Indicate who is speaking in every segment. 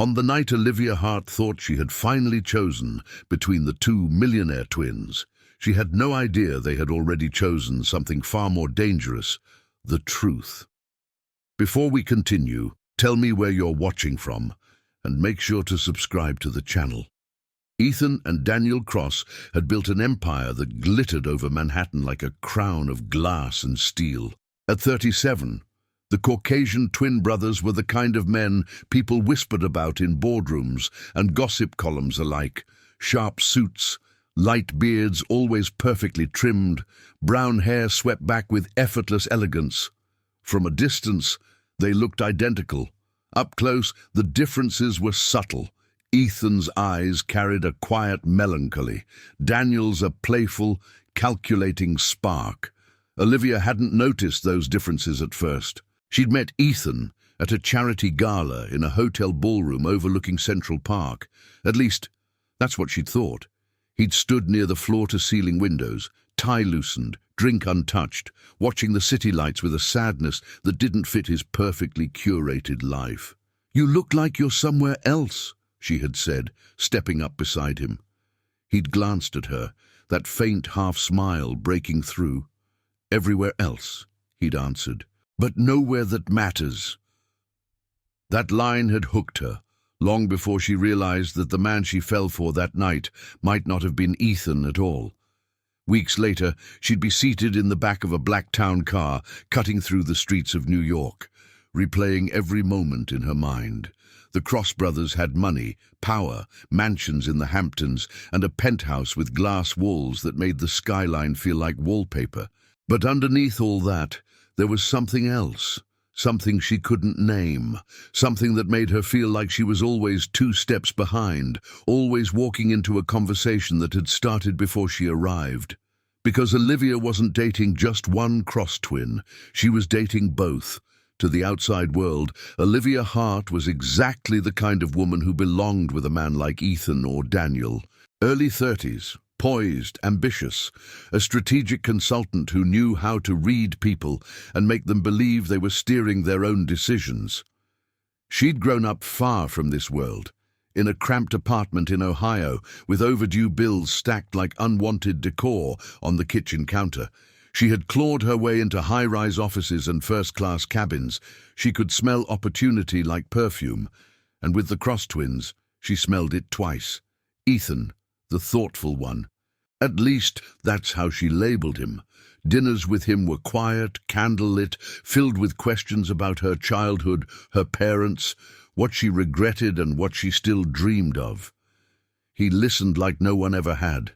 Speaker 1: On the night Olivia Hart thought she had finally chosen between the two millionaire twins, she had no idea they had already chosen something far more dangerous, the truth. Before we continue, tell me where you're watching from, and make sure to subscribe to the channel. Ethan and Daniel Cross had built an empire that glittered over Manhattan like a crown of glass and steel. At 37, the Caucasian twin brothers were the kind of men people whispered about in boardrooms and gossip columns alike. Sharp suits, light beards always perfectly trimmed, brown hair swept back with effortless elegance. From a distance, they looked identical. Up close, the differences were subtle. Ethan's eyes carried a quiet melancholy, Daniel's a playful, calculating spark. Olivia hadn't noticed those differences at first. She'd met Ethan at a charity gala in a hotel ballroom overlooking Central Park. At least, that's what she'd thought. He'd stood near the floor-to-ceiling windows, tie loosened, drink untouched, watching the city lights with a sadness that didn't fit his perfectly curated life. "You look like you're somewhere else," she had said, stepping up beside him. He'd glanced at her, that faint half-smile breaking through. "Everywhere else," he'd answered, "but nowhere that matters." That line had hooked her, long before she realized that the man she fell for that night might not have been Ethan at all. Weeks later, she'd be seated in the back of a black town car, cutting through the streets of New York, replaying every moment in her mind. The Cross brothers had money, power, mansions in the Hamptons, and a penthouse with glass walls that made the skyline feel like wallpaper. But underneath all that, there was something else, something she couldn't name, something that made her feel like she was always 2 steps behind, always walking into a conversation that had started before she arrived. Because Olivia wasn't dating just one Cross twin, she was dating both. To the outside world, Olivia Hart was exactly the kind of woman who belonged with a man like Ethan or Daniel. Early 30s, poised, ambitious, a strategic consultant who knew how to read people and make them believe they were steering their own decisions. She'd grown up far from this world, in a cramped apartment in Ohio, with overdue bills stacked like unwanted decor on the kitchen counter. She had clawed her way into high-rise offices and first-class cabins. She could smell opportunity like perfume, and with the Cross twins, she smelled it twice. Ethan, the thoughtful one. At least, that's how she labeled him. Dinners with him were quiet, candlelit, filled with questions about her childhood, her parents, what she regretted and what she still dreamed of. He listened like no one ever had.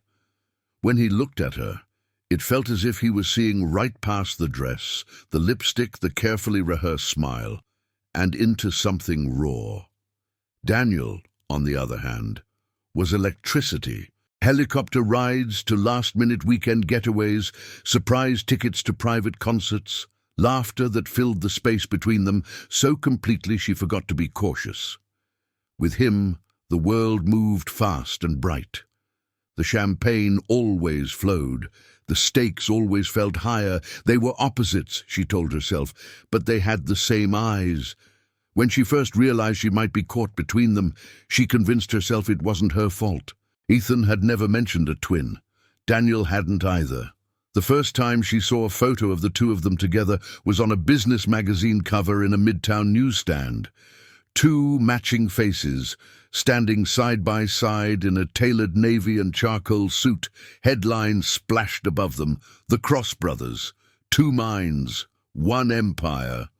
Speaker 1: When he looked at her, it felt as if he was seeing right past the dress, the lipstick, the carefully rehearsed smile, and into something raw. Daniel, on the other hand, was electricity. Helicopter rides to last-minute weekend getaways, surprise tickets to private concerts, laughter that filled the space between them so completely she forgot to be cautious. With him, the world moved fast and bright. The champagne always flowed. The stakes always felt higher. They were opposites, she told herself, but they had the same eyes. When she first realized she might be caught between them, she convinced herself it wasn't her fault. Ethan had never mentioned a twin. Daniel hadn't either. The first time she saw a photo of the two of them together was on a business magazine cover in a midtown newsstand. 2 matching faces, standing side by side in a tailored navy and charcoal suit, headlines splashed above them. The Cross brothers, 2 minds, 1 empire.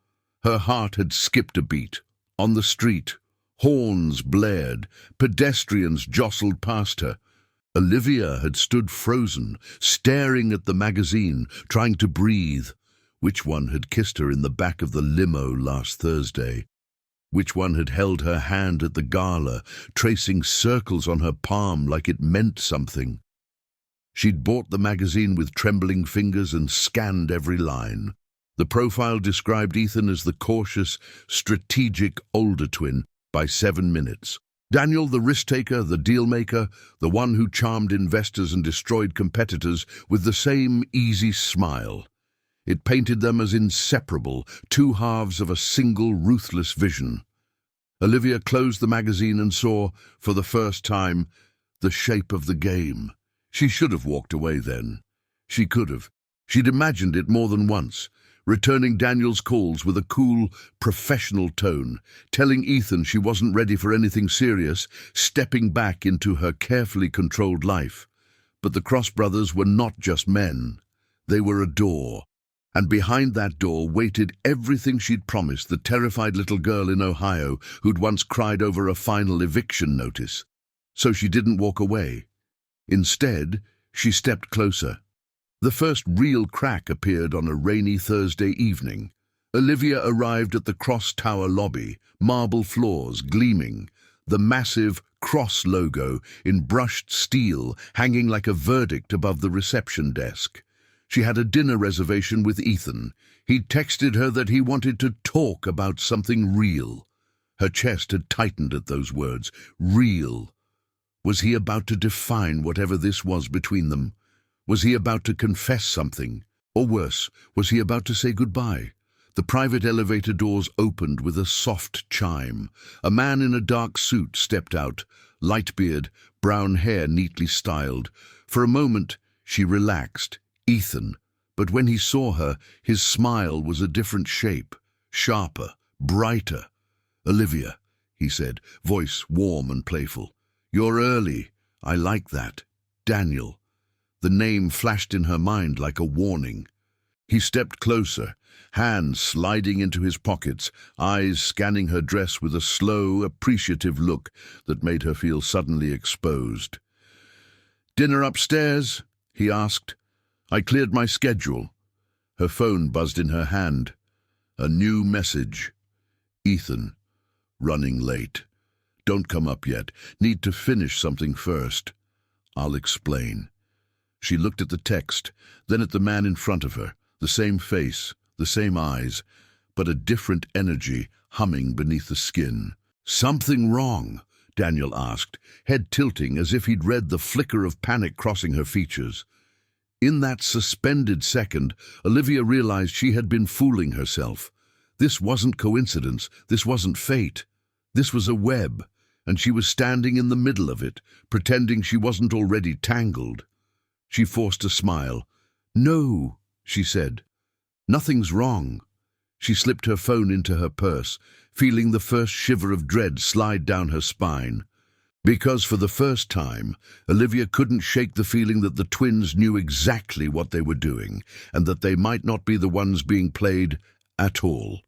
Speaker 1: Her heart had skipped a beat. On the street, horns blared, pedestrians jostled past her. Olivia had stood frozen, staring at the magazine, trying to breathe. Which one had kissed her in the back of the limo last Thursday? Which one had held her hand at the gala, tracing circles on her palm like it meant something? She'd bought the magazine with trembling fingers and scanned every line. The profile described Ethan as the cautious, strategic older twin by 7 minutes. Daniel, the risk-taker, the deal-maker, the one who charmed investors and destroyed competitors with the same easy smile. It painted them as inseparable, 2 halves of a single ruthless vision. Olivia closed the magazine and saw, for the first time, the shape of the game. She should have walked away then. She could have. She'd imagined it more than once, returning Daniel's calls with a cool, professional tone, telling Ethan she wasn't ready for anything serious, stepping back into her carefully controlled life. But the Cross brothers were not just men. They were a door. And behind that door waited everything she'd promised the terrified little girl in Ohio who'd once cried over a final eviction notice. So she didn't walk away. Instead, she stepped closer. The first real crack appeared on a rainy Thursday evening. Olivia arrived at the Cross Tower lobby, marble floors gleaming, the massive Cross logo in brushed steel hanging like a verdict above the reception desk. She had a dinner reservation with Ethan. He'd texted her that he wanted to talk about something real. Her chest had tightened at those words. Real. Was he about to define whatever this was between them? Was he about to confess something? Or worse, was he about to say goodbye? The private elevator doors opened with a soft chime. A man in a dark suit stepped out, light beard, brown hair neatly styled. For a moment, she relaxed. Ethan. But when he saw her, his smile was a different shape, sharper, brighter. "Olivia," he said, voice warm and playful. "You're early. I like that. Daniel." The name flashed in her mind like a warning. He stepped closer, hands sliding into his pockets, eyes scanning her dress with a slow, appreciative look that made her feel suddenly exposed. "Dinner upstairs?" he asked. "I cleared my schedule." Her phone buzzed in her hand. A new message. "Ethan, running late. Don't come up yet. Need to finish something first. I'll explain." She looked at the text, then at the man in front of her, the same face, the same eyes, but a different energy humming beneath the skin. "Something wrong?" Daniel asked, head tilting as if he'd read the flicker of panic crossing her features. In that suspended second, Olivia realized she had been fooling herself. This wasn't coincidence, this wasn't fate. This was a web, and she was standing in the middle of it, pretending she wasn't already tangled. She forced a smile. "No," she said. "Nothing's wrong." She slipped her phone into her purse, feeling the first shiver of dread slide down her spine. Because for the first time, Olivia couldn't shake the feeling that the twins knew exactly what they were doing, and that they might not be the ones being played at all.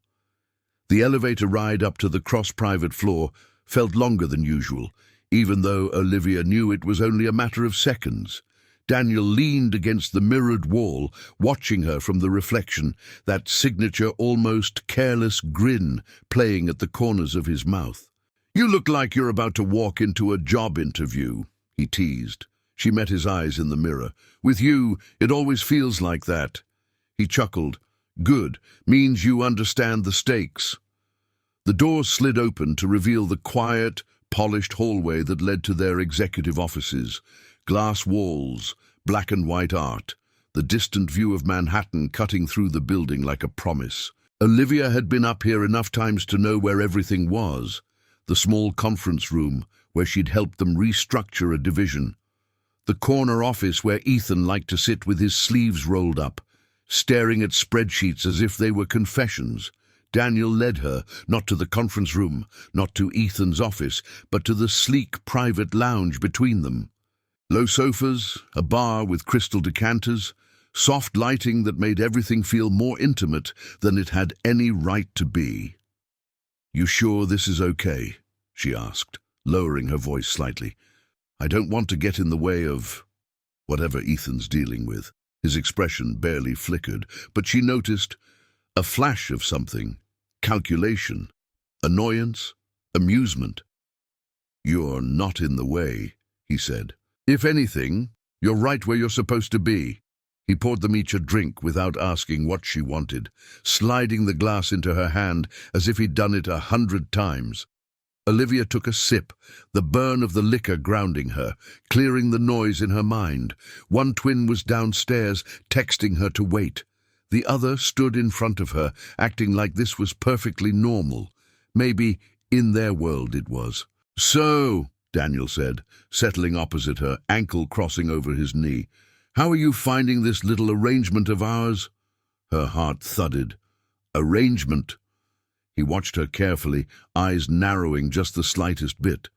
Speaker 1: The elevator ride up to the Cross private floor felt longer than usual, even though Olivia knew it was only a matter of seconds. Daniel leaned against the mirrored wall, watching her from the reflection, that signature almost careless grin playing at the corners of his mouth. "You look like you're about to walk into a job interview," he teased. She met his eyes in the mirror. "With you, it always feels like that." He chuckled. "Good, means you understand the stakes." The doors slid open to reveal the quiet, polished hallway that led to their executive offices. Glass walls, black and white art, the distant view of Manhattan cutting through the building like a promise. Olivia had been up here enough times to know where everything was. The small conference room where she'd helped them restructure a division. The corner office where Ethan liked to sit with his sleeves rolled up, staring at spreadsheets as if they were confessions. Daniel led her, not to the conference room, not to Ethan's office, but to the sleek private lounge between them. Low sofas, a bar with crystal decanters, soft lighting that made everything feel more intimate than it had any right to be. "You sure this is okay?" she asked, lowering her voice slightly. "I don't want to get in the way of whatever Ethan's dealing with." His expression barely flickered, but she noticed a flash of something. Calculation, annoyance, amusement. "You're not in the way," he said. "If anything, you're right where you're supposed to be." He poured them each a drink without asking what she wanted, sliding the glass into her hand as if he'd done it 100 times. Olivia took a sip, the burn of the liquor grounding her, clearing the noise in her mind. One twin was downstairs, texting her to wait. The other stood in front of her, acting like this was perfectly normal. Maybe In their world it was. "So," Daniel said, settling opposite her, ankle crossing over his knee, "how are you finding this little arrangement of ours?" Her heart thudded. Arrangement? He watched her carefully, eyes narrowing just the slightest bit.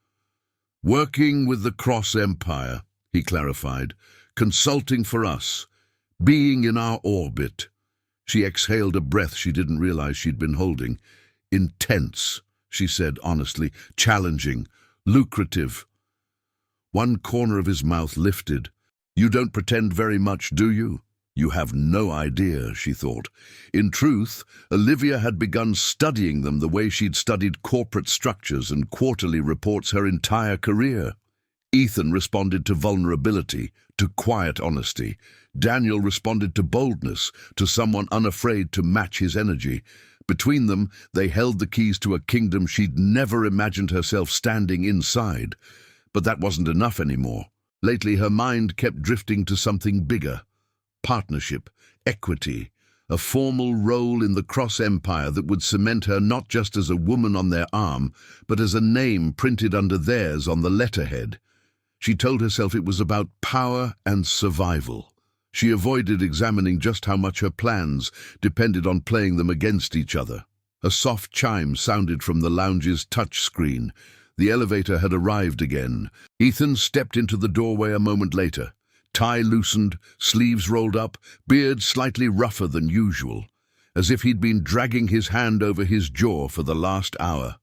Speaker 1: "Working with the Cross Empire," he clarified, "consulting for us, being in our orbit." She exhaled a breath she didn't realize she'd been holding. "Intense," she said honestly, "challenging, lucrative." One corner of his mouth lifted. "You don't pretend very much, do you?" You have no idea, she thought. In truth, Olivia had begun studying them the way she'd studied corporate structures and quarterly reports her entire career. Ethan responded to vulnerability, to quiet honesty. Daniel responded to boldness, to someone unafraid to match his energy. Between them, they held the keys to a kingdom she'd never imagined herself standing inside. But that wasn't enough anymore. Lately, her mind kept drifting to something bigger. Partnership, equity, a formal role in the Cross Empire that would cement her not just as a woman on their arm, but as a name printed under theirs on the letterhead. She told herself it was about power and survival. She avoided examining just how much her plans depended on playing them against each other. A soft chime sounded from the lounge's touch screen. The elevator had arrived again. Ethan stepped into the doorway a moment later. Tie loosened, sleeves rolled up, beard slightly rougher than usual, as if he'd been dragging his hand over his jaw for the last hour.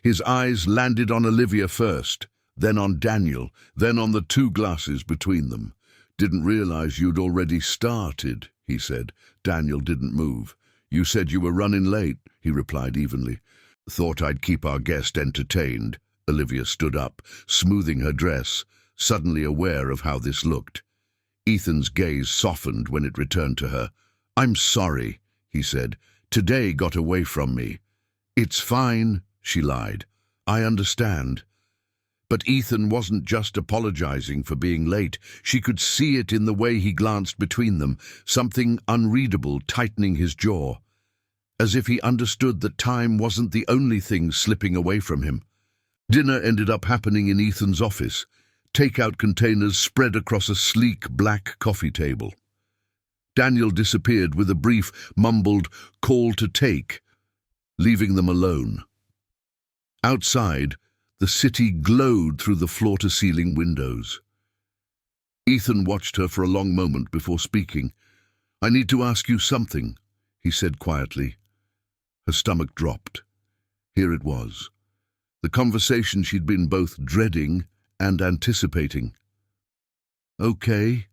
Speaker 1: His eyes landed on Olivia first, then on Daniel, then on the two glasses between them. "Didn't realize you'd already started," he said. Daniel didn't move. "You said you were running late," he replied evenly. "Thought I'd keep our guest entertained." Olivia stood up, smoothing her dress, suddenly aware of how this looked. Ethan's gaze softened when it returned to her. "I'm sorry," he said. "Today got away from me." "It's fine," she lied. "I understand." But Ethan wasn't just apologizing for being late. She could see it in the way he glanced between them, something unreadable tightening his jaw. As if he understood that time wasn't the only thing slipping away from him. Dinner ended up happening in Ethan's office. Takeout containers spread across a sleek black coffee table. Daniel disappeared with a brief, mumbled call to take, leaving them alone. Outside, the city glowed through the floor-to-ceiling windows. Ethan watched her for a long moment before speaking. "I need to ask you something," he said quietly. Her stomach dropped. Here it was. The conversation she'd been both dreading and anticipating. "Okay,"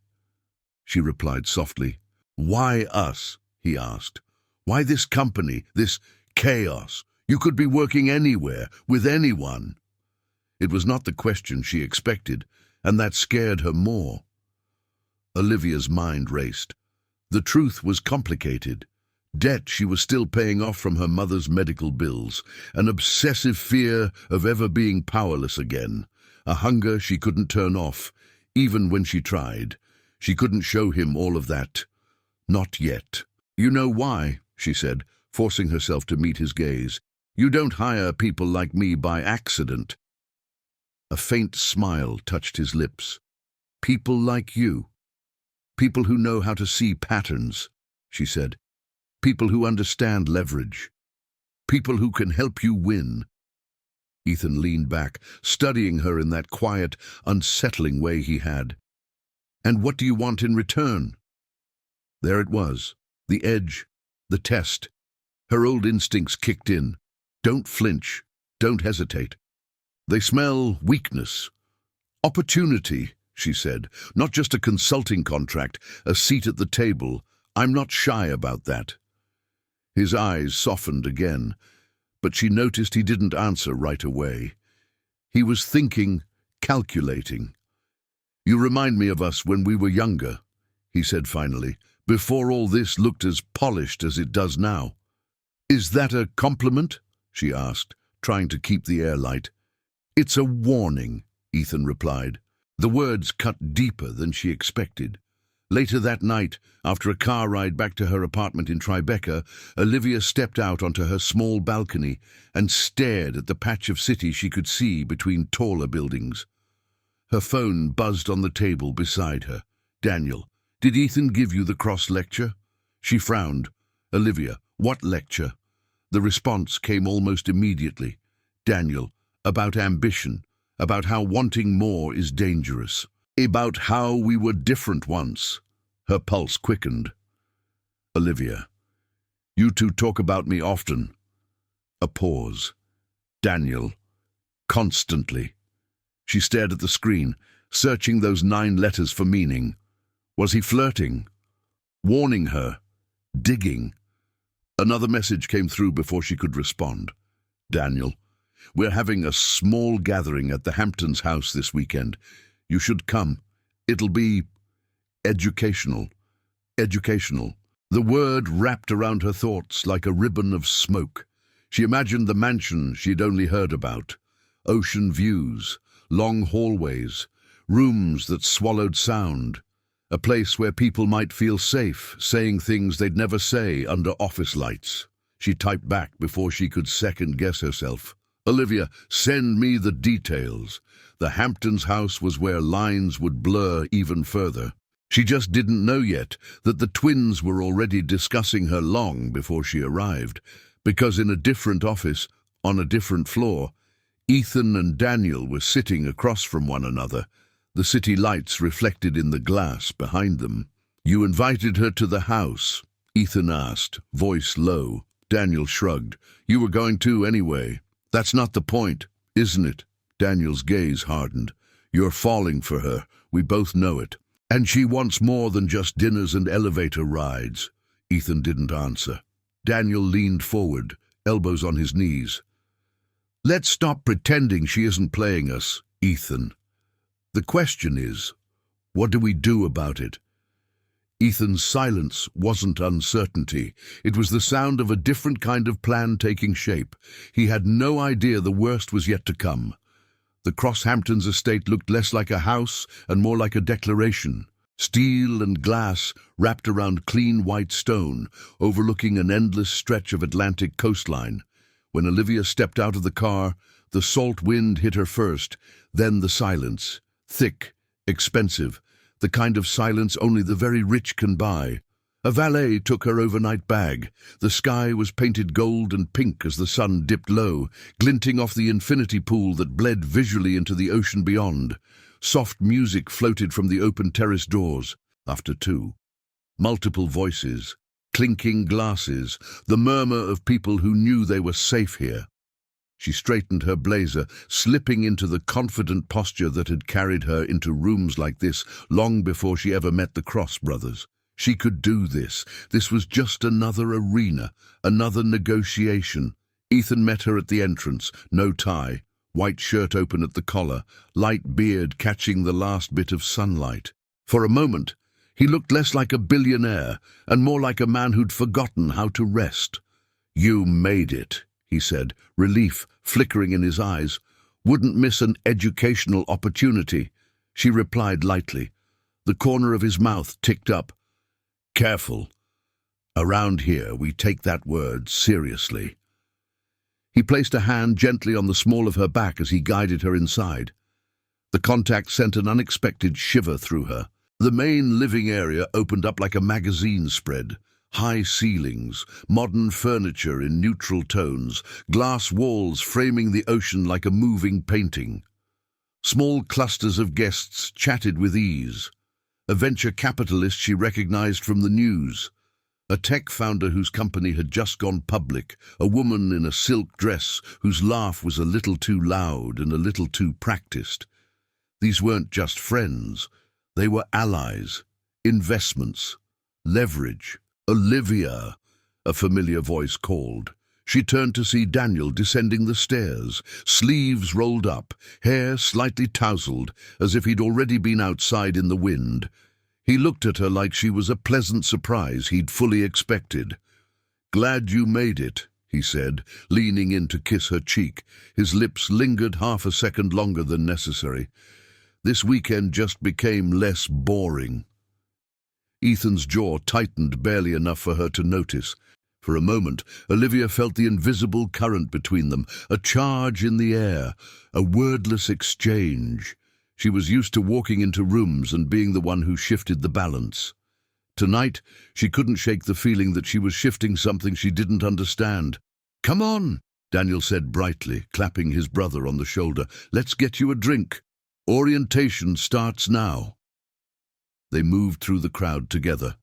Speaker 1: she replied softly. "Why us?" he asked. "Why this company, this chaos? You could be working anywhere, with anyone." It was not the question she expected, and that scared her more. Olivia's mind raced. The truth was complicated. Debt she was still paying off from her mother's medical bills, an obsessive fear of ever being powerless again, a hunger she couldn't turn off, even when she tried. She couldn't show him all of that. Not yet. "You know why," she said, forcing herself to meet his gaze. "You don't hire people like me by accident." A faint smile touched his lips. "People like you. People who know how to see patterns," she said. "People who understand leverage. People who can help you win." Ethan leaned back, studying her in that quiet, unsettling way he had. "And what do you want in return?" There it was, the edge, the test. Her old instincts kicked in. Don't flinch, don't hesitate. "They smell weakness." "Opportunity," she said. "Not just a consulting contract, a seat at the table. I'm not shy about that." His eyes softened again, but she noticed he didn't answer right away. He was thinking, calculating. "You remind me of us when we were younger," he said finally, "before all this looked as polished as it does now." "Is that a compliment?" she asked, trying to keep the air light. "It's a warning," Ethan replied. The words cut deeper than she expected. Later that night, after a car ride back to her apartment in Tribeca, Olivia stepped out onto her small balcony and stared at the patch of city she could see between taller buildings. Her phone buzzed on the table beside her. "Daniel, did Ethan give you the cross lecture?" She frowned. "Olivia, what lecture?" The response came almost immediately. "Daniel, about ambition, about how wanting more is dangerous, about how we were different once." Her pulse quickened. "Olivia, you two talk about me often." A pause. "Daniel, constantly." She stared at the screen, searching those 9 letters for meaning. Was he flirting? Warning her? Digging? Another message came through before she could respond. "Daniel, we're having a small gathering at the Hamptons' house this weekend. You should come. It'll be educational." Educational. The word wrapped around her thoughts like a ribbon of smoke. She imagined the mansion she'd only heard about. Ocean views, long hallways, rooms that swallowed sound. A place where people might feel safe, saying things they'd never say under office lights. She typed back before she could second-guess herself. "Olivia, send me the details." The Hamptons' house was where lines would blur even further. She just didn't know yet that the twins were already discussing her long before she arrived, because in a different office, on a different floor, Ethan and Daniel were sitting across from one another, the city lights reflected in the glass behind them. "You invited her to the house?" Ethan asked, voice low. Daniel shrugged. "You were going to anyway." "That's not the point, isn't it?" Daniel's gaze hardened. "You're falling for her. We both know it. And she wants more than just dinners and elevator rides." Ethan didn't answer. Daniel leaned forward, elbows on his knees. "Let's stop pretending she isn't playing us, Ethan. The question is, what do we do about it?" Ethan's silence wasn't uncertainty. It was the sound of a different kind of plan taking shape. He had no idea the worst was yet to come. The Crosshamptons estate looked less like a house and more like a declaration. Steel and glass wrapped around clean white stone, overlooking an endless stretch of Atlantic coastline. When Olivia stepped out of the car, the salt wind hit her first, then the silence. Thick, expensive, the kind of silence only the very rich can buy. A valet took her overnight bag. The sky was painted gold and pink as the sun dipped low, glinting off the infinity pool that bled visually into the ocean beyond. Soft music floated from the open terrace doors. After 2. Multiple voices, clinking glasses, the murmur of people who knew they were safe here. She straightened her blazer, slipping into the confident posture that had carried her into rooms like this long before she ever met the Cross brothers. She could do this. This was just another arena, another negotiation. Ethan met her at the entrance, no tie, white shirt open at the collar, light beard catching the last bit of sunlight. For a moment, he looked less like a billionaire and more like a man who'd forgotten how to rest. "You made it," he said, relief flickering in his eyes. "Wouldn't miss an educational opportunity." She replied lightly. The corner of his mouth ticked up. "Careful. Around here, we take that word seriously." He placed a hand gently on the small of her back as he guided her inside. The contact sent an unexpected shiver through her. The main living area opened up like a magazine spread. High ceilings, modern furniture in neutral tones, glass walls framing the ocean like a moving painting. Small clusters of guests chatted with ease. A venture capitalist she recognized from the news. A tech founder whose company had just gone public. A woman in a silk dress whose laugh was a little too loud and a little too practiced. These weren't just friends. They were allies, investments, leverage. "Olivia," a familiar voice called. She turned to see Daniel descending the stairs, sleeves rolled up, hair slightly tousled, as if he'd already been outside in the wind. He looked at her like she was a pleasant surprise he'd fully expected. "Glad you made it," he said, leaning in to kiss her cheek. His lips lingered half a second longer than necessary. "This weekend just became less boring." Ethan's jaw tightened barely enough for her to notice. For a moment, Olivia felt the invisible current between them, a charge in the air, a wordless exchange. She was used to walking into rooms and being the one who shifted the balance. Tonight, she couldn't shake the feeling that she was shifting something she didn't understand. "Come on," Daniel said brightly, clapping his brother on the shoulder. "Let's get you a drink. Orientation starts now." They moved through the crowd together,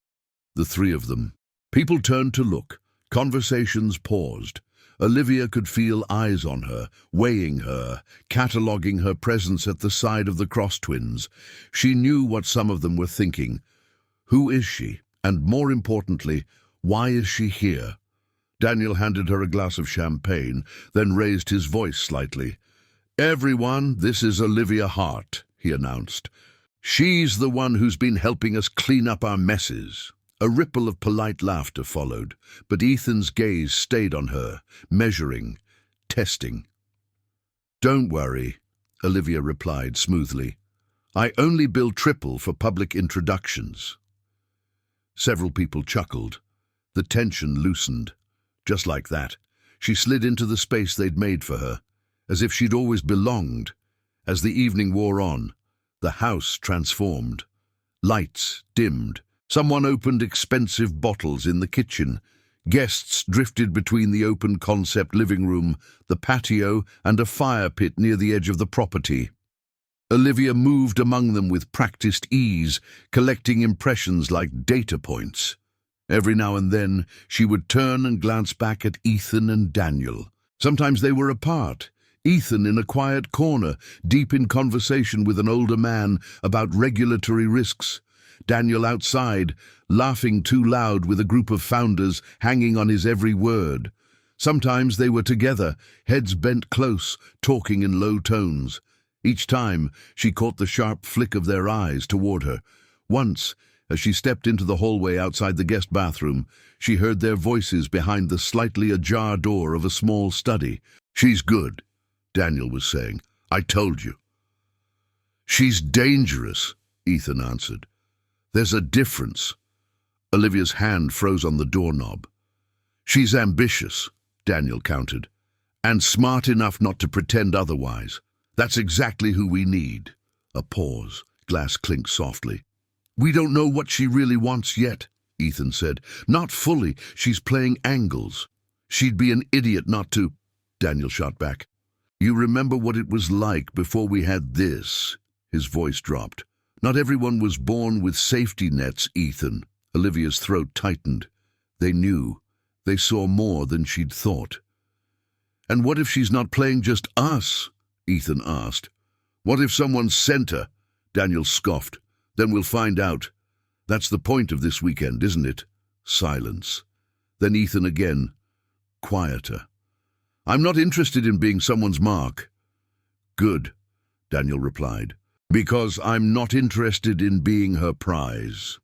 Speaker 1: the three of them. People turned to look. Conversations paused. Olivia could feel eyes on her, weighing her, cataloguing her presence at the side of the Cross twins. She knew what some of them were thinking. Who is she? And more importantly, why is she here? Daniel handed her a glass of champagne, then raised his voice slightly. "Everyone, this is Olivia Hart," he announced. "She's the one who's been helping us clean up our messes." A ripple of polite laughter followed, but Ethan's gaze stayed on her, measuring, testing. "Don't worry," Olivia replied smoothly. "I only bill triple for public introductions." Several people chuckled. The tension loosened. Just like that, she slid into the space they'd made for her, as if she'd always belonged. As the evening wore on, the house transformed. Lights dimmed. Someone opened expensive bottles in the kitchen. Guests drifted between the open-concept living room, the patio, and a fire pit near the edge of the property. Olivia moved among them with practiced ease, collecting impressions like data points. Every now and then, she would turn and glance back at Ethan and Daniel. Sometimes they were apart. Ethan in a quiet corner, deep in conversation with an older man about regulatory risks. Daniel outside, laughing too loud with a group of founders hanging on his every word. Sometimes they were together, heads bent close, talking in low tones. Each time, she caught the sharp flick of their eyes toward her. Once, as she stepped into the hallway outside the guest bathroom, she heard their voices behind the slightly ajar door of a small study. "She's good," Daniel was saying. "I told you." "She's dangerous," Ethan answered. "There's a difference." Olivia's hand froze on the doorknob. "She's ambitious," Daniel countered, "and smart enough not to pretend otherwise. That's exactly who we need." A pause. Glass clinked softly. "We don't know what she really wants yet," Ethan said. "Not fully. She's playing angles." "She'd be an idiot not to," Daniel shot back. "You remember what it was like before we had this?" His voice dropped. "Not everyone was born with safety nets, Ethan." Olivia's throat tightened. They knew. They saw more than she'd thought. "And what if she's not playing just us?" Ethan asked. "What if someone sent her?" Daniel scoffed. "Then we'll find out. That's the point of this weekend, isn't it?" Silence. Then Ethan again, quieter. "I'm not interested in being someone's mark." "Good," Daniel replied. "Because I'm not interested in being her prize."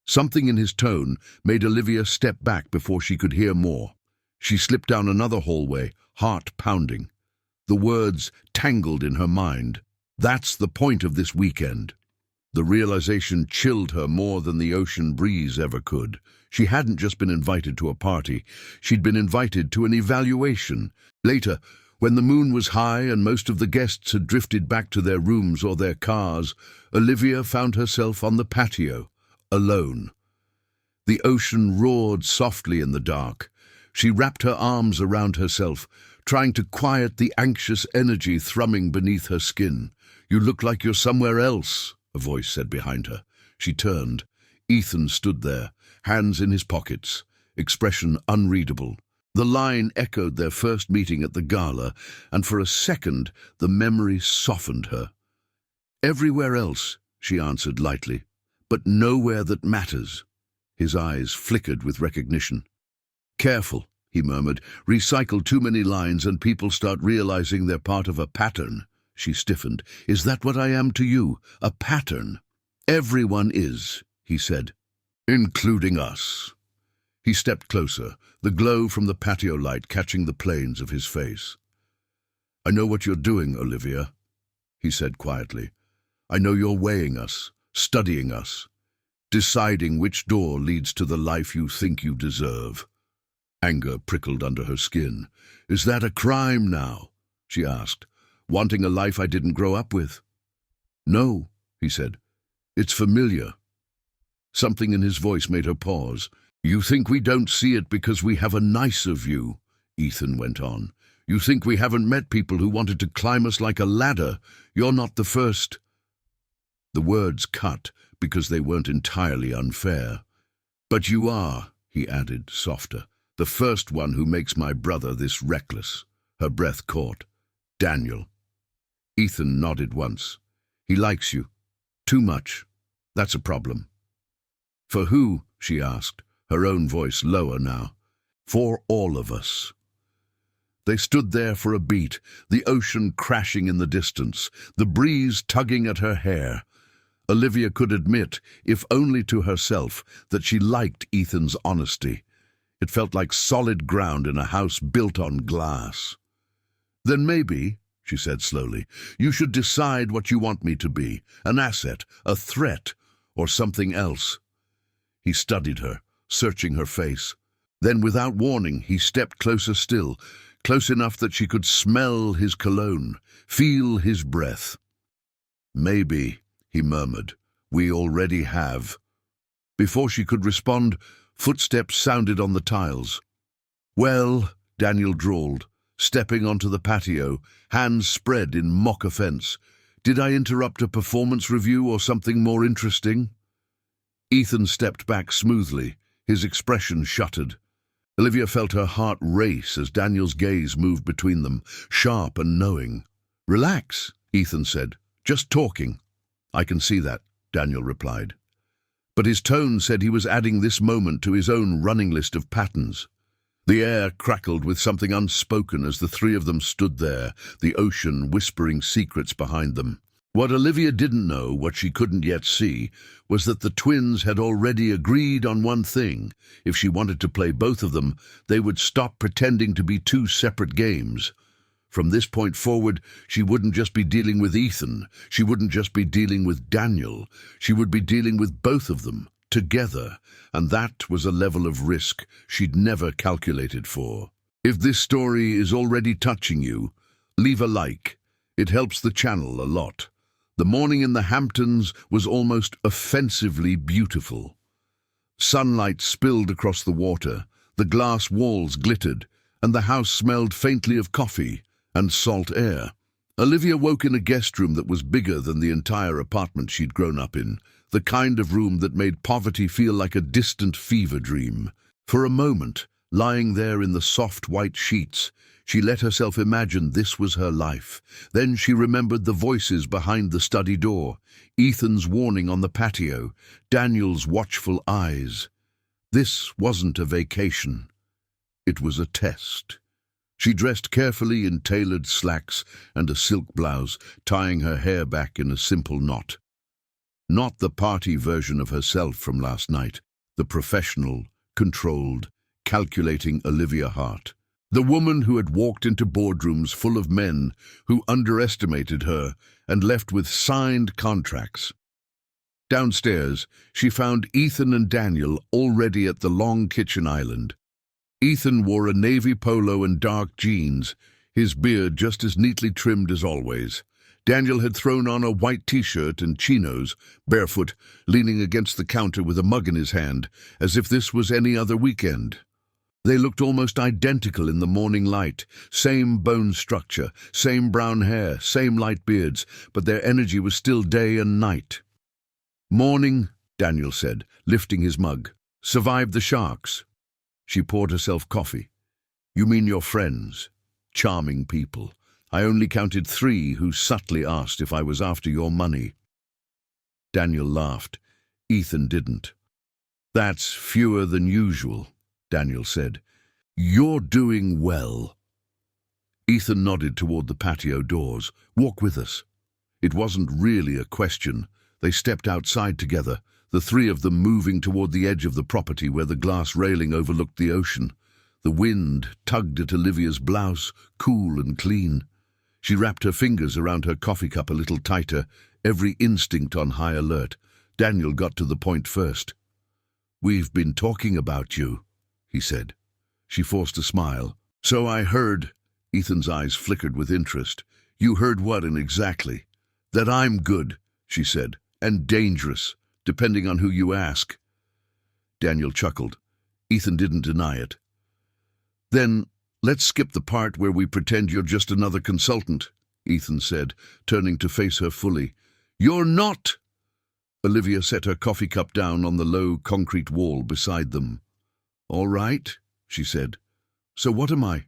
Speaker 1: Something in his tone made Olivia step back before she could hear more. She slipped down another hallway, heart pounding. The words tangled in her mind. That's the point of this weekend. The realization chilled her more than the ocean breeze ever could. She hadn't just been invited to a party. She'd been invited to an evaluation. Later, when the moon was high and most of the guests had drifted back to their rooms or their cars, Olivia found herself on the patio, alone. The ocean roared softly in the dark. She wrapped her arms around herself, trying to quiet the anxious energy thrumming beneath her skin. "You look like you're somewhere else," a voice said behind her. She turned. Ethan stood there, hands in his pockets, expression unreadable. The line echoed their first meeting at the gala, and for a second the memory softened her. "Everywhere else," she answered lightly, "but nowhere that matters." His eyes flickered with recognition. "Careful," he murmured. "Recycle too many lines and people start realizing they're part of a pattern." She stiffened. "Is that what I am to you? A pattern?" "Everyone is," he said. "Including us." He stepped closer, the glow from the patio light catching the planes of his face. "I know what you're doing, Olivia," he said quietly. "I know you're weighing us, studying us. deciding which door leads to the life you think you deserve. Anger prickled under her skin. "Is that a crime now?" she asked. "Wanting a life I didn't grow up with?" "No," he said. "It's familiar." Something in his voice made her pause. "You think we don't see it because we have a nicer view," Ethan went on. "You think we haven't met people who wanted to climb us like a ladder. You're not the first." The words cut because they weren't entirely unfair. "But you are," he added, softer, "the first one who makes my brother this reckless." Her breath caught. "Daniel." Ethan nodded once. "He likes you. Too much. That's a problem." "For who?" she asked, her own voice lower now. "For all of us." They stood there for a beat, the ocean crashing in the distance, the breeze tugging at her hair. Olivia could admit, if only to herself, that she liked Ethan's honesty. It felt like solid ground in a house built on glass. "Then maybe," she said slowly, "you should decide what you want me to be, an asset, a threat, or something else." He studied her, searching her face. Then, without warning, he stepped closer still, close enough that she could smell his cologne, feel his breath. "Maybe," he murmured, "we already have." Before she could respond, footsteps sounded on the tiles. "Well," Daniel drawled, stepping onto the patio, hands spread in mock offense, "did I interrupt a performance review or something more interesting?" Ethan stepped back smoothly, his expression shuttered. Olivia felt her heart race as Daniel's gaze moved between them, sharp and knowing. "Relax," Ethan said. "Just talking." "I can see that," Daniel replied. But his tone said he was adding this moment to his own running list of patterns. The air crackled with something unspoken as the three of them stood there, the ocean whispering secrets behind them. What Olivia didn't know, what she couldn't yet see, was that the twins had already agreed on one thing. If she wanted to play both of them, they would stop pretending to be two separate games. From this point forward, she wouldn't just be dealing with Ethan. She wouldn't just be dealing with Daniel. She would be dealing with both of them, together, and that was a level of risk she'd never calculated for. If this story is already touching you, leave a like. It helps the channel a lot. The morning in the Hamptons was almost offensively beautiful. Sunlight spilled across the water, the glass walls glittered, and the house smelled faintly of coffee and salt air. Olivia woke in a guest room that was bigger than the entire apartment she'd grown up in, the kind of room that made poverty feel like a distant fever dream. For a moment, lying there in the soft white sheets, she let herself imagine this was her life. Then she remembered the voices behind the study door, Ethan's warning on the patio, Daniel's watchful eyes. This wasn't a vacation. It was a test. She dressed carefully in tailored slacks and a silk blouse, tying her hair back in a simple knot. Not the party version of herself from last night, the professional, controlled, calculating Olivia Hart. The woman who had walked into boardrooms full of men who underestimated her and left with signed contracts. Downstairs, she found Ethan and Daniel already at the long kitchen island. Ethan wore a navy polo and dark jeans, his beard just as neatly trimmed as always. Daniel had thrown on a white t-shirt and chinos, barefoot, leaning against the counter with a mug in his hand, as if this was any other weekend. They looked almost identical in the morning light, same bone structure, same brown hair, same light beards, but their energy was still day and night. "Morning," Daniel said, lifting his mug. "Survived the sharks." She poured herself coffee. "You mean your friends? Charming people. I only counted 3 who subtly asked if I was after your money." Daniel laughed. Ethan didn't. "That's fewer than usual," Daniel said. "You're doing well." Ethan nodded toward the patio doors. "Walk with us." It wasn't really a question. They stepped outside together, the 3 of them moving toward the edge of the property where the glass railing overlooked the ocean. The wind tugged at Olivia's blouse, cool and clean. She wrapped her fingers around her coffee cup a little tighter, every instinct on high alert. Daniel got to the point first. "We've been talking about you," he said. She forced a smile. "So I heard." Ethan's eyes flickered with interest. "You heard what and exactly?" "That I'm good," she said, "and dangerous, depending on who you ask." Daniel chuckled. Ethan didn't deny it. "Then let's skip the part where we pretend you're just another consultant," Ethan said, turning to face her fully. "You're not!" Olivia set her coffee cup down on the low concrete wall beside them. "All right," she said. "So what am I?"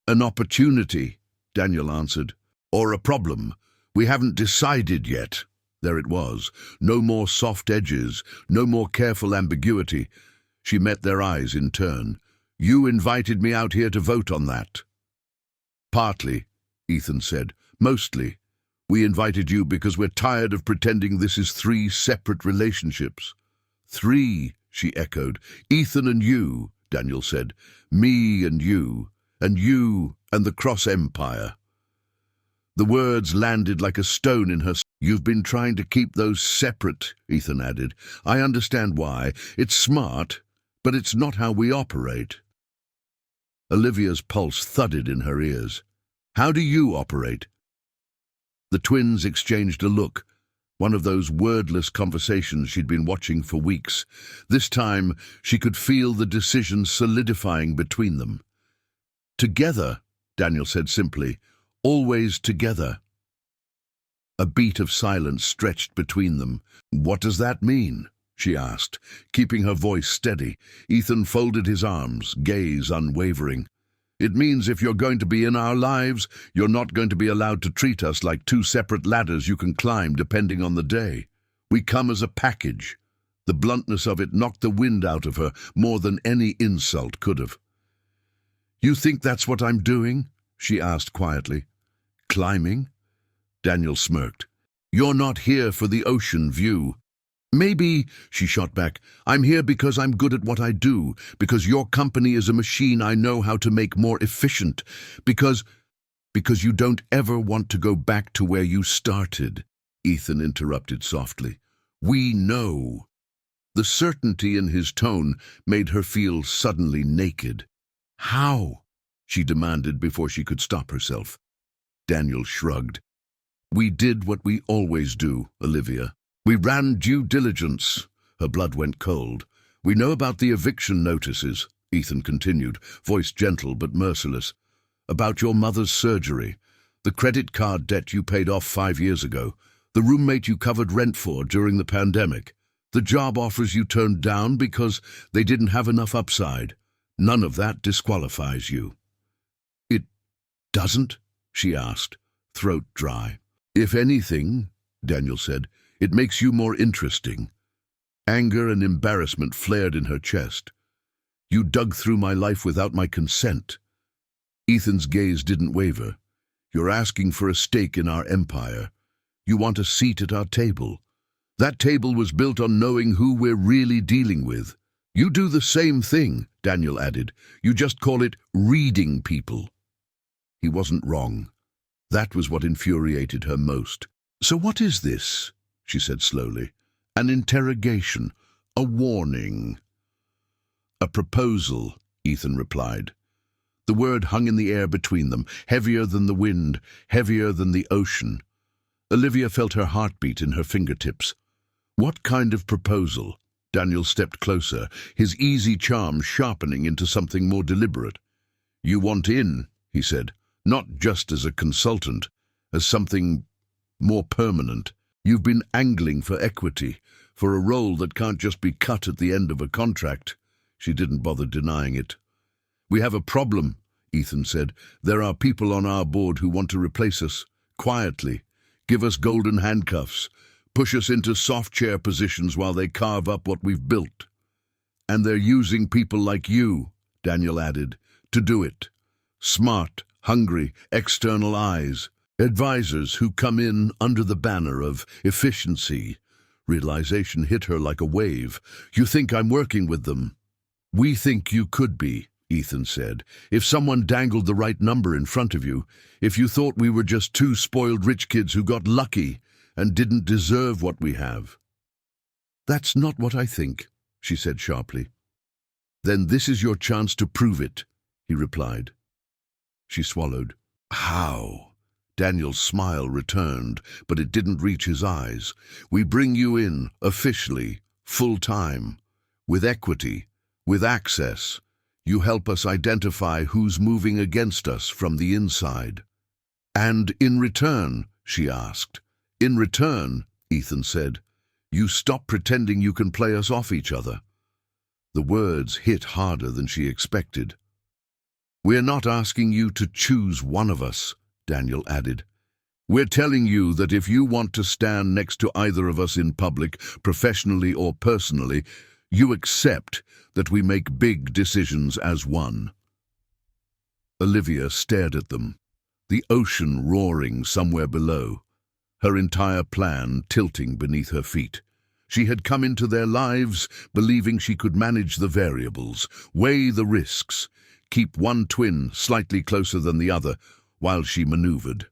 Speaker 1: "An opportunity," Daniel answered. "Or a problem. We haven't decided yet." There it was. No more soft edges, no more careful ambiguity. She met their eyes in turn. "You invited me out here to vote on that." "Partly," Ethan said. "Mostly. We invited you because we're tired of pretending this is 3 separate relationships." "3," she echoed. "Ethan and you," Daniel said. "Me and you and the Cross Empire." The words landed like a stone in her. "You've been trying to keep those separate," Ethan added. "I understand why. It's smart, but it's not how we operate." Olivia's pulse thudded in her ears. "How do you operate?" The twins exchanged a look, one of those wordless conversations she'd been watching for weeks. This time, she could feel the decision solidifying between them. "Together," Daniel said simply. "Always together." A beat of silence stretched between them. "What does that mean?" she asked, keeping her voice steady. Ethan folded his arms, gaze unwavering. "It means if you're going to be in our lives, you're not going to be allowed to treat us like 2 separate ladders you can climb depending on the day. We come as a package." The bluntness of it knocked the wind out of her more than any insult could have. "You think that's what I'm doing?" she asked quietly. "Climbing?" Daniel smirked. "You're not here for the ocean view." "Maybe," she shot back, "I'm here because I'm good at what I do, because your company is a machine I know how to make more efficient, because you don't ever want to go back to where you started," Ethan interrupted softly. "We know." The certainty in his tone made her feel suddenly naked. "How?" she demanded before she could stop herself. Daniel shrugged. "We did what we always do, Olivia. We ran due diligence." Her blood went cold. "We know about the eviction notices," Ethan continued, voice gentle but merciless. "About your mother's surgery, the credit card debt you paid off 5 years ago, the roommate you covered rent for during the pandemic, the job offers you turned down because they didn't have enough upside. None of that disqualifies you." "It doesn't?" she asked, throat dry. "If anything," Daniel said, "it makes you more interesting." Anger and embarrassment flared in her chest. "You dug through my life without my consent." Ethan's gaze didn't waver. "You're asking for a stake in our empire. You want a seat at our table. That table was built on knowing who we're really dealing with. You do the same thing," Daniel added. "You just call it reading people." He wasn't wrong. That was what infuriated her most. "So what is this?" she said slowly. "An interrogation, a warning." "A proposal," Ethan replied. The word hung in the air between them, heavier than the wind, heavier than the ocean. Olivia felt her heartbeat in her fingertips. "What kind of proposal?" Daniel stepped closer, his easy charm sharpening into something more deliberate. "You want in," he said, "not just as a consultant, as something more permanent. You've been angling for equity, for a role that can't just be cut at the end of a contract." She didn't bother denying it. "We have a problem," Ethan said. "There are people on our board who want to replace us, quietly, give us golden handcuffs, push us into soft chair positions while they carve up what we've built. And they're using people like you," Daniel added, "to do it. Smart, hungry, external eyes. Advisors who come in under the banner of efficiency." Realization hit her like a wave. "You think I'm working with them?" "We think you could be," Ethan said, "if someone dangled the right number in front of you, if you thought we were just 2 spoiled rich kids who got lucky and didn't deserve what we have." "That's not what I think," she said sharply. "Then this is your chance to prove it," he replied. She swallowed. "How?" Daniel's smile returned, but it didn't reach his eyes. "We bring you in, officially, full-time, with equity, with access. You help us identify who's moving against us from the inside." "And in return?" she asked. "In return," Ethan said, "you stop pretending you can play us off each other." The words hit harder than she expected. "We're not asking you to choose one of us," Daniel added. "We're telling you that if you want to stand next to either of us in public, professionally or personally, you accept that we make big decisions as one." Olivia stared at them, the ocean roaring somewhere below, her entire plan tilting beneath her feet. She had come into their lives believing she could manage the variables, weigh the risks, keep one twin slightly closer than the other while she maneuvered.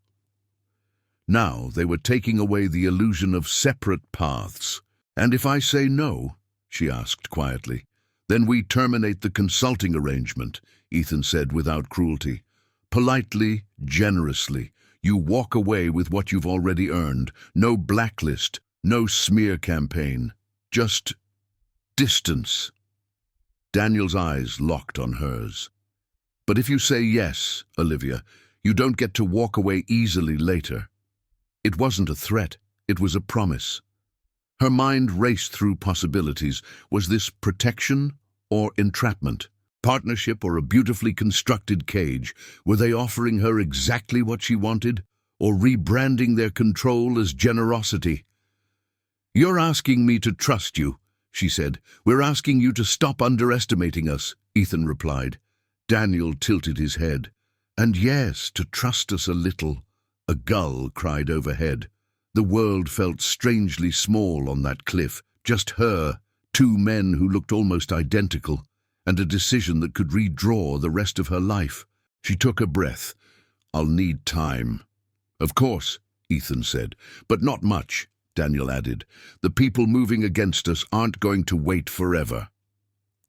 Speaker 1: Now they were taking away the illusion of separate paths. "And if I say no," she asked quietly, "then we terminate the consulting arrangement," Ethan said without cruelty. "Politely, generously, you walk away with what you've already earned. No blacklist, no smear campaign, just distance." Daniel's eyes locked on hers. "But if you say yes, Olivia, you don't get to walk away easily later." It wasn't a threat, it was a promise. Her mind raced through possibilities. Was this protection or entrapment? Partnership or a beautifully constructed cage? Were they offering her exactly what she wanted, or rebranding their control as generosity? "You're asking me to trust you," she said. "We're asking you to stop underestimating us," Ethan replied. Daniel tilted his head. "And yes, to trust us a little." A gull cried overhead. The world felt strangely small on that cliff. Just her, two men who looked almost identical, and a decision that could redraw the rest of her life. She took a breath. "I'll need time." "Of course," Ethan said. "But not much," Daniel added. "The people moving against us aren't going to wait forever."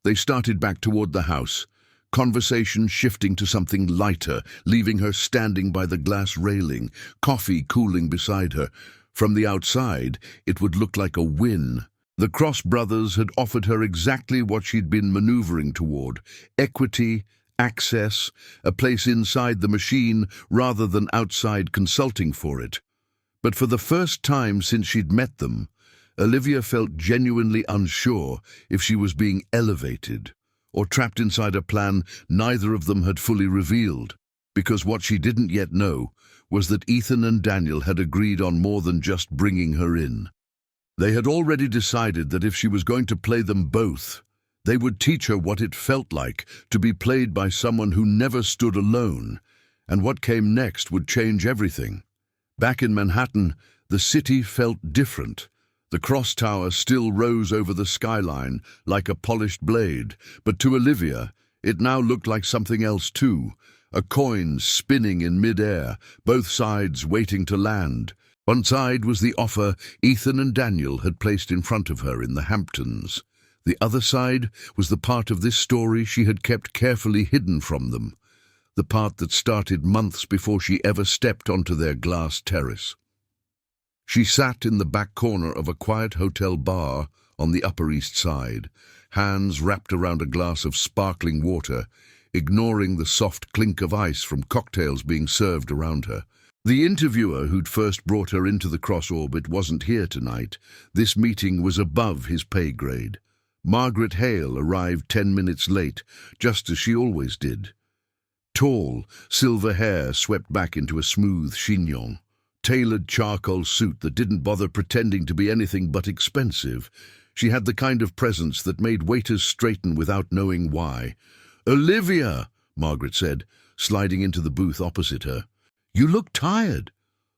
Speaker 1: They started back toward the house, conversation shifting to something lighter, leaving her standing by the glass railing, coffee cooling beside her. From the outside, it would look like a win. The Cross brothers had offered her exactly what she'd been maneuvering toward: equity, access, a place inside the machine rather than outside consulting for it. But for the first time since she'd met them, Olivia felt genuinely unsure if she was being elevated or trapped inside a plan neither of them had fully revealed, because what she didn't yet know was that Ethan and Daniel had agreed on more than just bringing her in. They had already decided that if she was going to play them both, they would teach her what it felt like to be played by someone who never stood alone, and what came next would change everything. Back in Manhattan, the city felt different. The cross tower still rose over the skyline like a polished blade, but to Olivia, it now looked like something else too. A coin spinning in mid-air, both sides waiting to land. One side was the offer Ethan and Daniel had placed in front of her in the Hamptons. The other side was the part of this story she had kept carefully hidden from them, the part that started months before she ever stepped onto their glass terrace. She sat in the back corner of a quiet hotel bar on the Upper East Side, hands wrapped around a glass of sparkling water, ignoring the soft clink of ice from cocktails being served around her. The interviewer who'd first brought her into the cross orbit wasn't here tonight. This meeting was above his pay grade. Margaret Hale arrived 10 minutes late, just as she always did. Tall, silver hair swept back into a smooth chignon. Tailored charcoal suit that didn't bother pretending to be anything but expensive. She had the kind of presence that made waiters straighten without knowing why. "Olivia," Margaret said, sliding into the booth opposite her. "You look tired."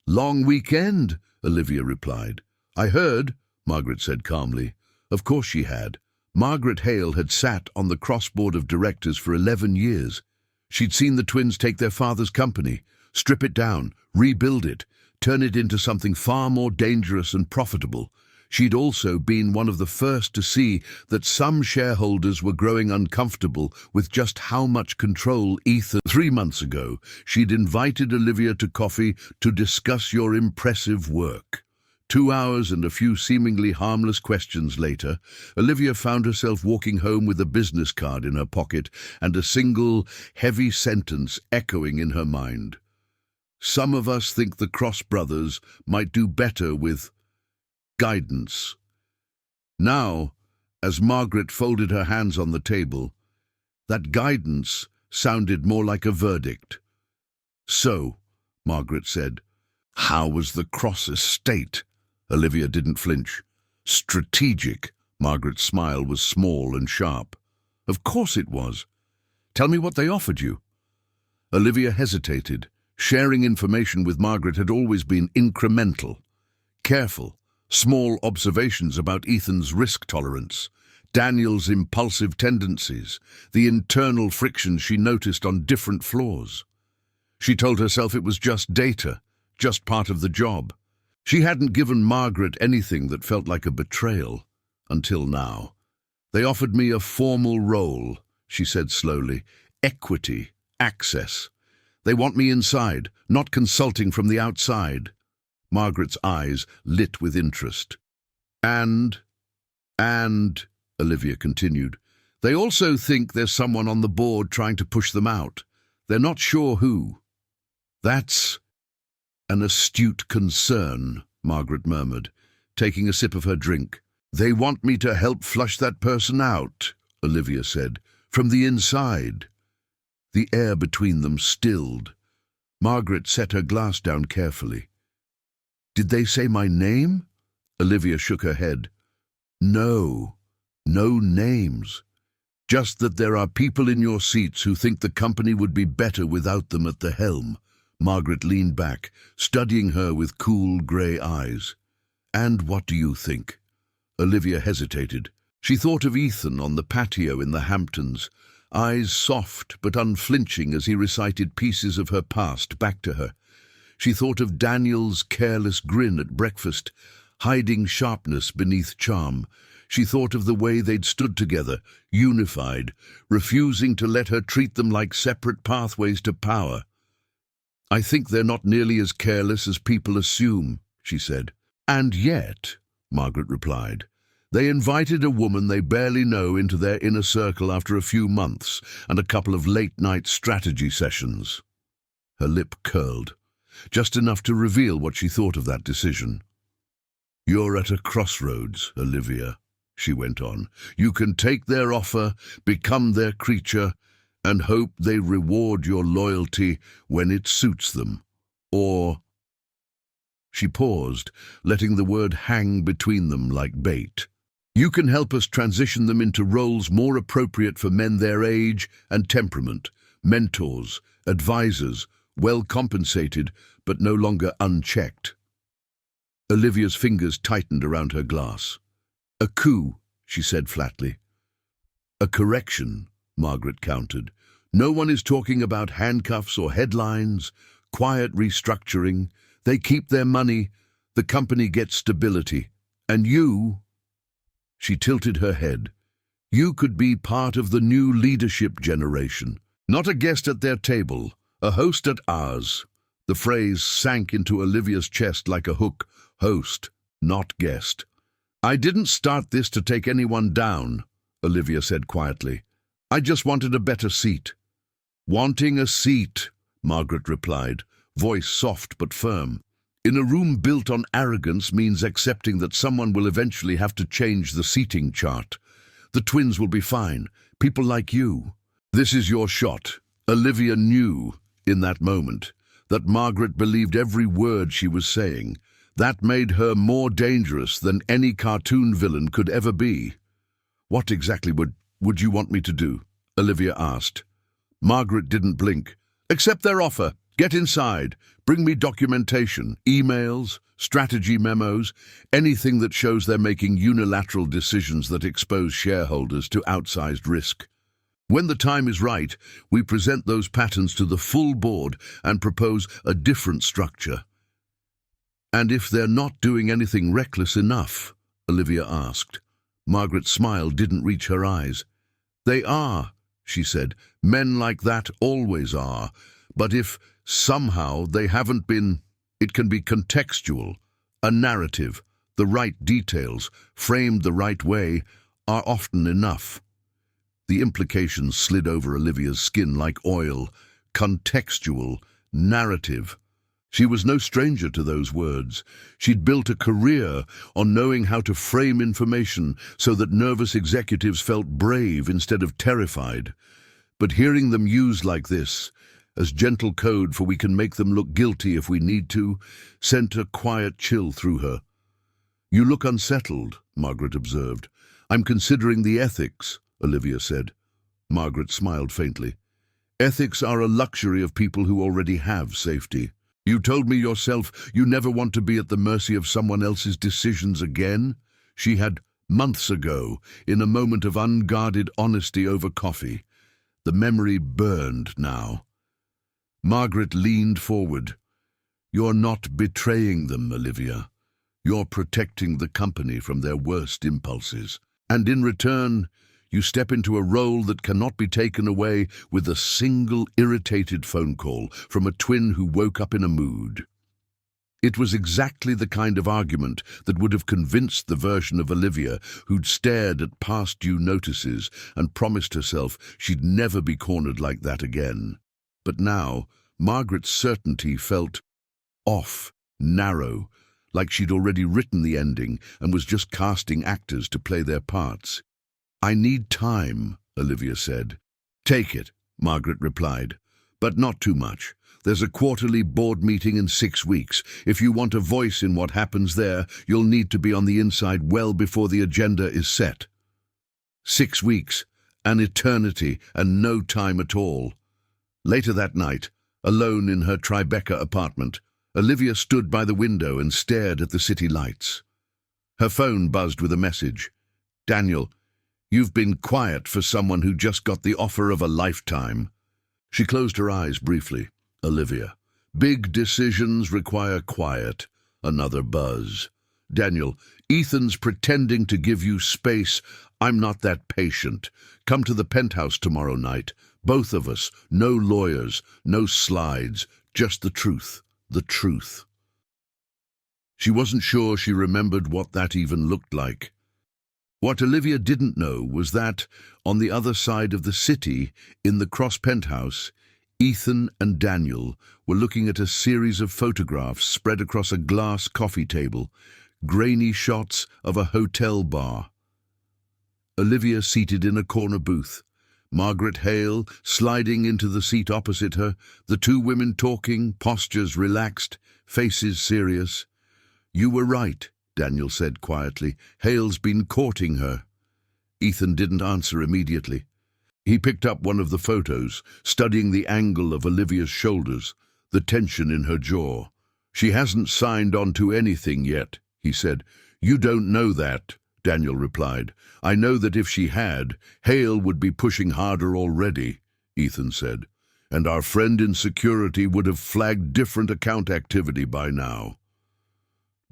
Speaker 1: "Long weekend," Olivia replied. "I heard," Margaret said calmly. Of course she had. Margaret Hale had sat on the cross board of directors for 11 years. She'd seen the twins take their father's company, strip it down, rebuild it, turn it into something far more dangerous and profitable. She'd also been one of the first to see that some shareholders were growing uncomfortable with just how much control Ethan. 3 months ago, she'd invited Olivia to coffee to discuss your impressive work. 2 hours and a few seemingly harmless questions later, Olivia found herself walking home with a business card in her pocket and a single, heavy sentence echoing in her mind. Some of us think the Cross brothers might do better with guidance. Now, as Margaret folded her hands on the table, that guidance sounded more like a verdict. "So," Margaret said, "how was the Cross estate?" Olivia didn't flinch. "Strategic." Margaret's smile was small and sharp. "Of course it was. Tell me what they offered you." Olivia hesitated. Sharing information with Margaret had always been incremental, careful, small observations about Ethan's risk tolerance, Daniel's impulsive tendencies, the internal frictions she noticed on different floors. She told herself it was just data, just part of the job. She hadn't given Margaret anything that felt like a betrayal, until now. "They offered me a formal role," she said slowly. "Equity, access. They want me inside, not consulting from the outside." Margaret's eyes lit with interest. And, Olivia continued, "they also think there's someone on the board trying to push them out. They're not sure who." "That's an astute concern," Margaret murmured, taking a sip of her drink. "They want me to help flush that person out," Olivia said, "from the inside." The air between them stilled. Margaret set her glass down carefully. "Did they say my name?" Olivia shook her head. "No, no names. Just that there are people in your seats who think the company would be better without them at the helm." Margaret leaned back, studying her with cool grey eyes. "And what do you think?" Olivia hesitated. She thought of Ethan on the patio in the Hamptons, eyes soft but unflinching as he recited pieces of her past back to her. She thought of Daniel's careless grin at breakfast, hiding sharpness beneath charm. She thought of the way they'd stood together, unified, refusing to let her treat them like separate pathways to power. "I think they're not nearly as careless as people assume," she said. "And yet," Margaret replied, "they invited a woman they barely know into their inner circle after a few months and a couple of late-night strategy sessions." Her lip curled, just enough to reveal what she thought of that decision. "You're at a crossroads, Olivia," she went on. "You can take their offer, become their creature, and hope they reward your loyalty when it suits them. Or—" She paused, letting the word hang between them like bait. "You can help us transition them into roles more appropriate for men their age and temperament, mentors, advisors, well compensated, but no longer unchecked." Olivia's fingers tightened around her glass. "A coup," she said flatly. "A correction," Margaret countered. "No one is talking about handcuffs or headlines, quiet restructuring. They keep their money, the company gets stability. And you—" She tilted her head. "You could be part of the new leadership generation. Not a guest at their table, a host at ours." The phrase sank into Olivia's chest like a hook. Host, not guest. "I didn't start this to take anyone down," Olivia said quietly. "I just wanted a better seat." "Wanting a seat," Margaret replied, voice soft but firm. "In a room built on arrogance means accepting that someone will eventually have to change the seating chart. The twins will be fine, people like you. This is your shot." Olivia knew, in that moment, that Margaret believed every word she was saying. That made her more dangerous than any cartoon villain could ever be. "What exactly would you want me to do?" Olivia asked. Margaret didn't blink. "Accept their offer. Get inside. Bring me documentation, emails, strategy memos, anything that shows they're making unilateral decisions that expose shareholders to outsized risk. When the time is right, we present those patterns to the full board and propose a different structure. And if they're not doing anything reckless enough," Olivia asked. Margaret's smile didn't reach her eyes. They are, she said. Men like that always are. But if somehow they haven't been, it can be contextual. A narrative, the right details, framed the right way, are often enough. The implications slid over Olivia's skin like oil. Contextual, narrative. She was no stranger to those words. She'd built a career on knowing how to frame information so that nervous executives felt brave instead of terrified. But hearing them used like this, as gentle code for we can make them look guilty if we need to, sent a quiet chill through her. You look unsettled, Margaret observed. I'm considering the ethics, Olivia said. Margaret smiled faintly. Ethics are a luxury of people who already have safety. You told me yourself you never want to be at the mercy of someone else's decisions again. She had, months ago, in a moment of unguarded honesty over coffee. The memory burned now. Margaret leaned forward. You're not betraying them, Olivia. You're protecting the company from their worst impulses. And in return, you step into a role that cannot be taken away with a single irritated phone call from a twin who woke up in a mood. It was exactly the kind of argument that would have convinced the version of Olivia who'd stared at past due notices and promised herself she'd never be cornered like that again. But now, Margaret's certainty felt off, narrow, like she'd already written the ending and was just casting actors to play their parts. I need time, Olivia said. Take it, Margaret replied, but not too much. There's a quarterly board meeting in 6 weeks. If you want a voice in what happens there, you'll need to be on the inside well before the agenda is set. 6 weeks, an eternity, and no time at all. Later that night, alone in her Tribeca apartment, Olivia stood by the window and stared at the city lights. Her phone buzzed with a message. Daniel, you've been quiet for someone who just got the offer of a lifetime. She closed her eyes briefly. Olivia. Big decisions require quiet. Another buzz. Daniel, Ethan's pretending to give you space. I'm not that patient. Come to the penthouse tomorrow night. Both of us. No lawyers. No slides. Just the truth. The truth. She wasn't sure she remembered what that even looked like. What Olivia didn't know was that, on the other side of the city, in the cross penthouse, Ethan and Daniel were looking at a series of photographs spread across a glass coffee table, grainy shots of a hotel bar. Olivia seated in a corner booth, Margaret Hale sliding into the seat opposite her, the two women talking, postures relaxed, faces serious. You were right, Daniel said quietly. Hale's been courting her. Ethan didn't answer immediately. He picked up one of the photos, studying the angle of Olivia's shoulders, the tension in her jaw. She hasn't signed on to anything yet, he said. You don't know that, Daniel replied. I know that if she had, Hale would be pushing harder already, Ethan said. And our friend in security would have flagged different account activity by now.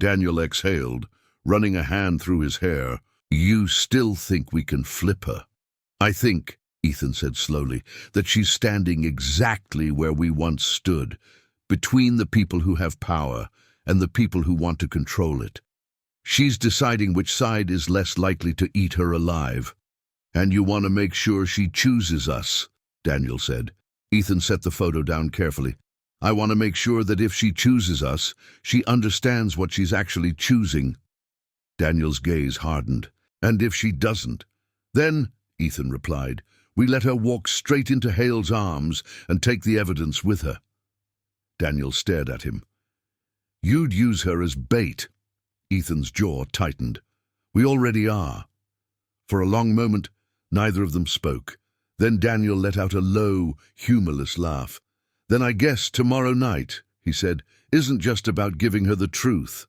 Speaker 1: Daniel exhaled, running a hand through his hair. You still think we can flip her? I think, Ethan said slowly, that she's standing exactly where we once stood, between the people who have power and the people who want to control it. She's deciding which side is less likely to eat her alive. And you want to make sure she chooses us, Daniel said. Ethan set the photo down carefully. I want to make sure that if she chooses us, she understands what she's actually choosing. Daniel's gaze hardened. And if she doesn't? Then, Ethan replied, we let her walk straight into Hale's arms and take the evidence with her. Daniel stared at him. You'd use her as bait. Ethan's jaw tightened. We already are. For a long moment, neither of them spoke. Then Daniel let out a low, humorless laugh. Then I guess tomorrow night, he said, isn't just about giving her the truth.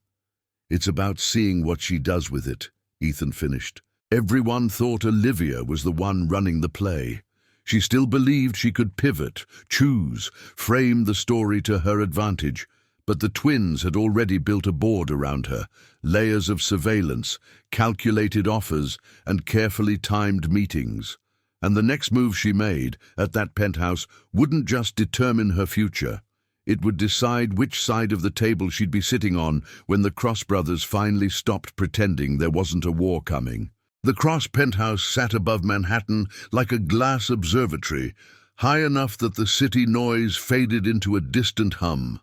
Speaker 1: It's about seeing what she does with it, Ethan finished. Everyone thought Olivia was the one running the play. She still believed she could pivot, choose, frame the story to her advantage. But the twins had already built a board around her, layers of surveillance, calculated offers, and carefully timed meetings. And the next move she made, at that penthouse, wouldn't just determine her future. It would decide which side of the table she'd be sitting on when the Cross brothers finally stopped pretending there wasn't a war coming. The Cross penthouse sat above Manhattan like a glass observatory, high enough that the city noise faded into a distant hum.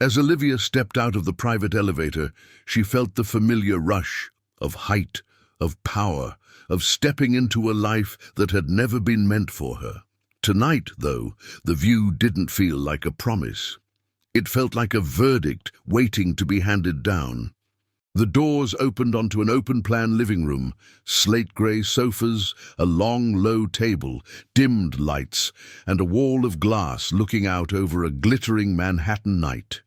Speaker 1: As Olivia stepped out of the private elevator, she felt the familiar rush of height, of power, of stepping into a life that had never been meant for her. Tonight, though, the view didn't feel like a promise. It felt like a verdict waiting to be handed down. The doors opened onto an open-plan living room, slate-grey sofas, a long, low table, dimmed lights, and a wall of glass looking out over a glittering Manhattan night.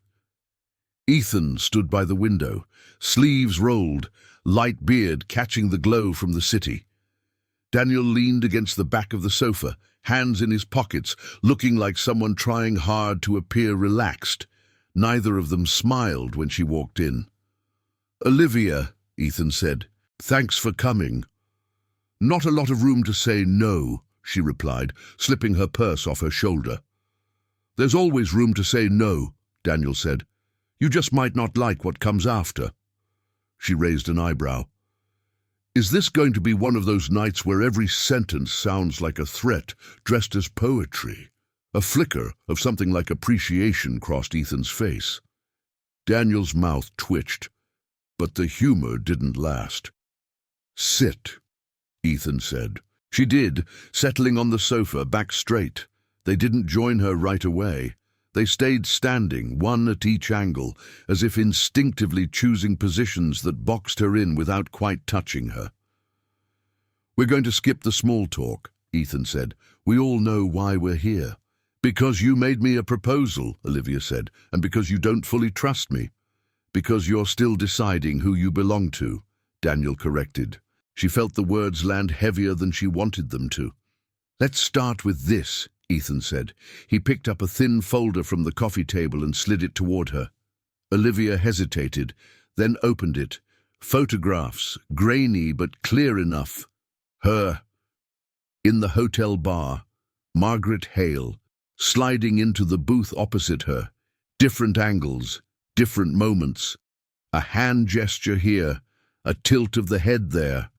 Speaker 1: Ethan stood by the window, sleeves rolled, light beard catching the glow from the city. Daniel leaned against the back of the sofa, hands in his pockets, looking like someone trying hard to appear relaxed. Neither of them smiled when she walked in. "Olivia," Ethan said, "thanks for coming." "Not a lot of room to say no," she replied, slipping her purse off her shoulder. "There's always room to say no," Daniel said. "You just might not like what comes after." She raised an eyebrow. "Is this going to be one of those nights where every sentence sounds like a threat dressed as poetry?" A flicker of something like appreciation crossed Ethan's face. Daniel's mouth twitched, but the humor didn't last. "Sit," Ethan said. She did, settling on the sofa, back straight. They didn't join her right away. They stayed standing, one at each angle, as if instinctively choosing positions that boxed her in without quite touching her. "We're going to skip the small talk," Ethan said. "We all know why we're here." "Because you made me a proposal," Olivia said, "and because you don't fully trust me." "Because you're still deciding who you belong to," Daniel corrected. She felt the words land heavier than she wanted them to. "Let's start with this," Ethan said. He picked up a thin folder from the coffee table and slid it toward her. Olivia hesitated, then opened it. Photographs, grainy but clear enough. Her. In the hotel bar, Margaret Hale, sliding into the booth opposite her. Different angles, different moments. A hand gesture here, a tilt of the head there.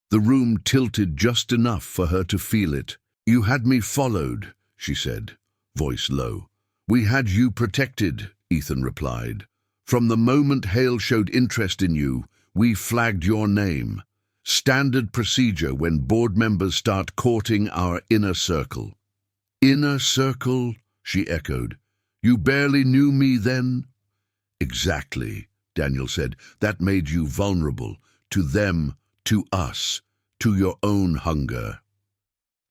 Speaker 1: The room tilted just enough for her to feel it. "You had me followed," she said, voice low. "We had you protected," Ethan replied. "From the moment Hale showed interest in you, we flagged your name. Standard procedure when board members start courting our inner circle." "Inner circle?" she echoed. "You barely knew me then?" "Exactly," Daniel said. "That made you vulnerable. To them, to us, to your own hunger."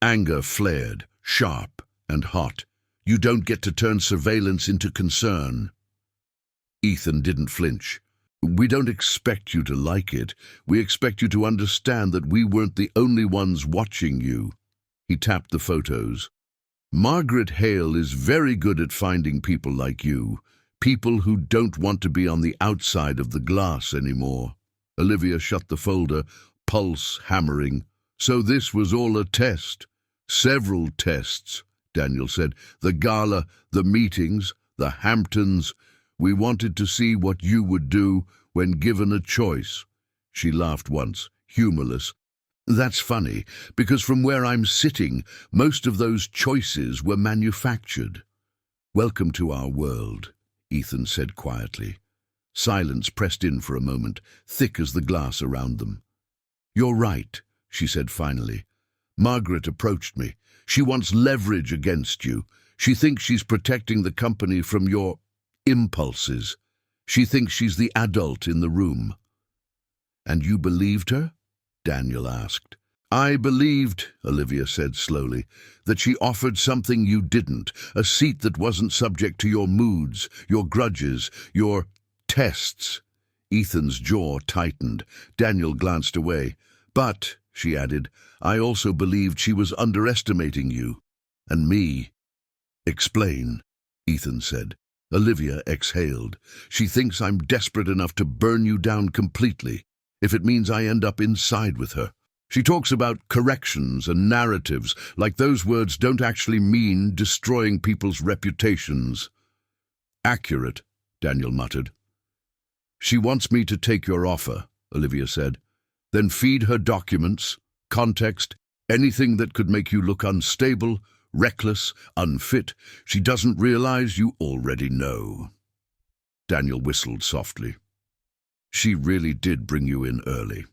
Speaker 1: Anger flared, sharp and hot. "You don't get to turn surveillance into concern." Ethan didn't flinch. "We don't expect you to like it. We expect you to understand that we weren't the only ones watching you." He tapped the photos. "Margaret Hale is very good at finding people like you, people who don't want to be on the outside of the glass anymore." Olivia shut the folder, pulse hammering. "So this was all a test?" "Several tests," Daniel said. "The gala, the meetings, the Hamptons. We wanted to see what you would do when given a choice." She laughed once, humorless. "That's funny, because from where I'm sitting, most of those choices were manufactured." "Welcome to our world," Ethan said quietly. Silence pressed in for a moment, thick as the glass around them. "You're right," she said finally. "Margaret approached me. She wants leverage against you. She thinks she's protecting the company from your impulses. She thinks she's the adult in the room." "And you believed her?" Daniel asked. "I believed," Olivia said slowly, "that she offered something you didn't, a seat that wasn't subject to your moods, your grudges, your tests." Ethan's jaw tightened. Daniel glanced away. "But," she added, "I also believed she was underestimating you. And me." "Explain," Ethan said. Olivia exhaled. She thinks I'm desperate enough to burn you down completely, if it means I end up inside with her. She talks about corrections and narratives, like those words don't actually mean destroying people's reputations. Accurate, Daniel muttered. She wants me to take your offer, Olivia said. Then feed her documents, context, anything that could make you look unstable, reckless, unfit. She doesn't realize you already know. Daniel whistled softly. She really did bring you in early.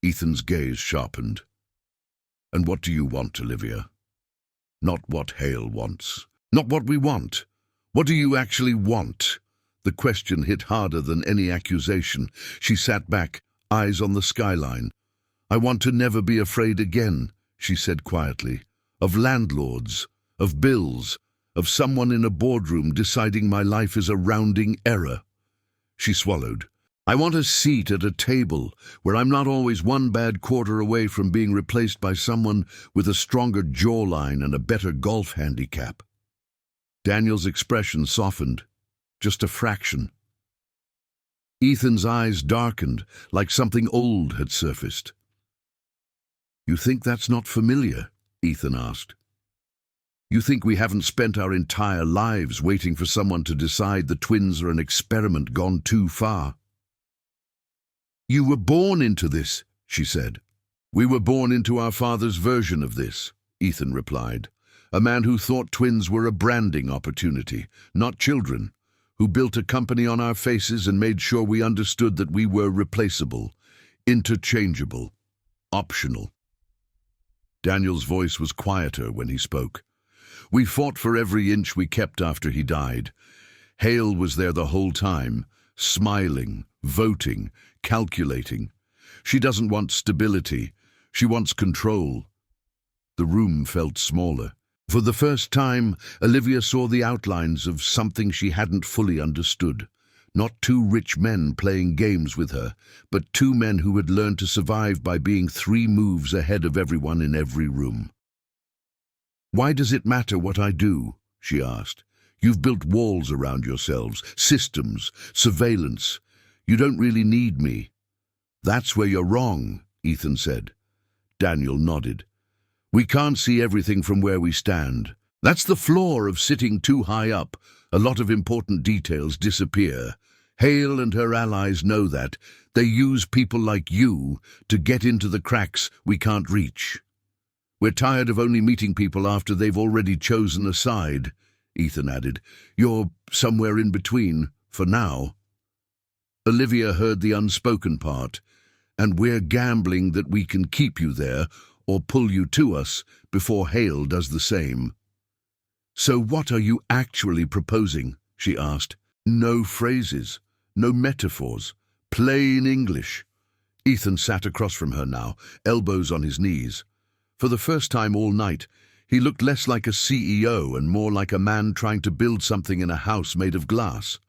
Speaker 1: Ethan's gaze sharpened. And what do you want, Olivia? Not what Hale wants. Not what we want. What do you actually want? The question hit harder than any accusation. She sat back, eyes on the skyline. I want to never be afraid again, she said quietly. Of landlords, of bills, of someone in a boardroom deciding my life is a rounding error. She swallowed. I want a seat at a table where I'm not always one bad quarter away from being replaced by someone with a stronger jawline and a better golf handicap. Daniel's expression softened, just a fraction. Ethan's eyes darkened, like something old had surfaced. You think that's not familiar? Ethan asked. You think we haven't spent our entire lives waiting for someone to decide the twins are an experiment gone too far? You were born into this, she said. We were born into our father's version of this, Ethan replied. A man who thought twins were a branding opportunity, not children, who built a company on our faces and made sure we understood that we were replaceable, interchangeable, optional. Daniel's voice was quieter when he spoke. We fought for every inch we kept after he died. Hale was there the whole time, smiling, voting, calculating. She doesn't want stability. She wants control. The room felt smaller. For the first time, Olivia saw the outlines of something she hadn't fully understood. Not two rich men playing games with her, but two men who had learned to survive by being 3 moves ahead of everyone in every room. Why does it matter what I do? She asked. You've built walls around yourselves, systems, surveillance. You don't really need me. That's where you're wrong, Ethan said. Daniel nodded. We can't see everything from where we stand. That's the flaw of sitting too high up. A lot of important details disappear. Hale and her allies know that. They use people like you to get into the cracks we can't reach. We're tired of only meeting people after they've already chosen a side, Ethan added. You're somewhere in between, for now. Olivia heard the unspoken part, and we're gambling that we can keep you there or pull you to us before Hale does the same. So what are you actually proposing? She asked. No phrases, no metaphors, plain English. Ethan sat across from her now, elbows on his knees. For the first time all night, he looked less like a CEO and more like a man trying to build something in a house made of glass.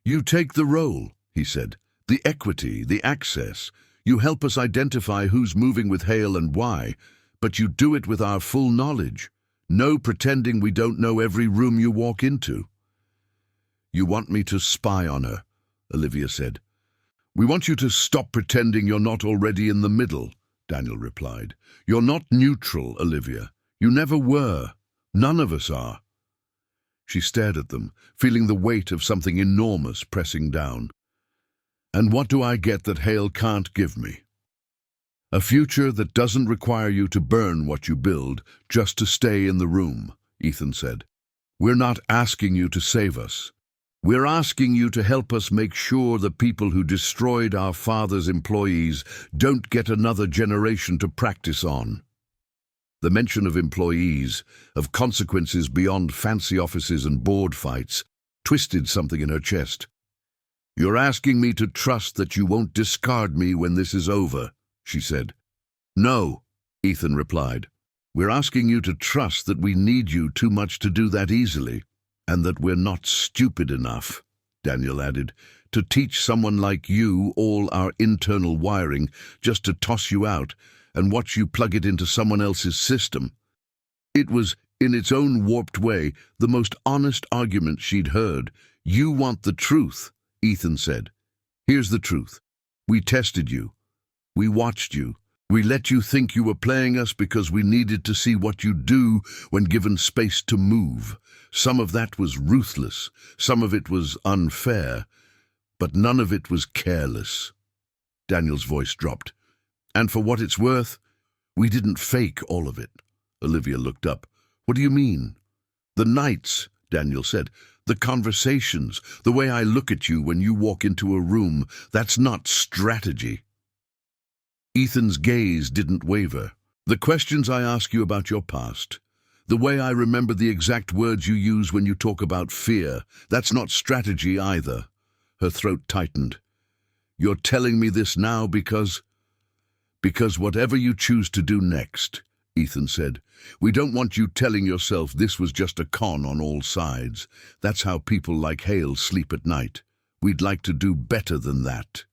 Speaker 1: You take the role, he said. The equity, the access. You help us identify who's moving with Hale and why, but you do it with our full knowledge. No pretending we don't know every room you walk into. You want me to spy on her, Olivia said. We want you to stop pretending you're not already in the middle, Daniel replied. You're not neutral, Olivia. You never were. None of us are. She stared at them, feeling the weight of something enormous pressing down. And what do I get that Hale can't give me? A future that doesn't require you to burn what you build just to stay in the room, Ethan said. We're not asking you to save us. We're asking you to help us make sure the people who destroyed our father's employees don't get another generation to practice on. The mention of employees, of consequences beyond fancy offices and board fights, twisted something in her chest. You're asking me to trust that you won't discard me when this is over, she said. No, Ethan replied. We're asking you to trust that we need you too much to do that easily, and that we're not stupid enough, Daniel added, to teach someone like you all our internal wiring just to toss you out and watch you plug it into someone else's system. It was in its own warped way, the most honest argument she'd heard. "You want the truth," Ethan said. "Here's the truth. We tested you. We watched you. We let you think you were playing us because we needed to see what you'd do when given space to move. Some of that was ruthless. Some of it was unfair. But none of it was careless." Daniel's voice dropped. "And for what it's worth, we didn't fake all of it." Olivia looked up. "What do you mean?" "The nights," Daniel said. "The conversations, the way I look at you when you walk into a room, that's not strategy." Ethan's gaze didn't waver. "The questions I ask you about your past, the way I remember the exact words you use when you talk about fear, that's not strategy either." Her throat tightened. "You're telling me this now because whatever you choose to do next," Ethan said. "We don't want you telling yourself this was just a con on all sides. That's how people like Hale sleep at night. We'd like to do better than that."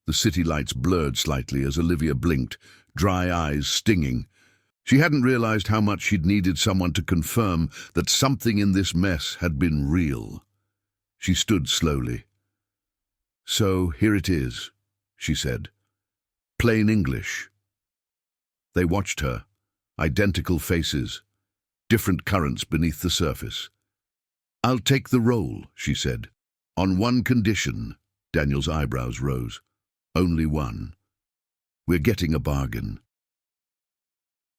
Speaker 1: The city lights blurred slightly as Olivia blinked, dry eyes stinging. She hadn't realized how much she'd needed someone to confirm that something in this mess had been real. She stood slowly. "So here it is," she said. "Plain English." They watched her. Identical faces, different currents beneath the surface. "I'll take the role," she said. "On one condition." Daniel's eyebrows rose. "Only one. We're getting a bargain."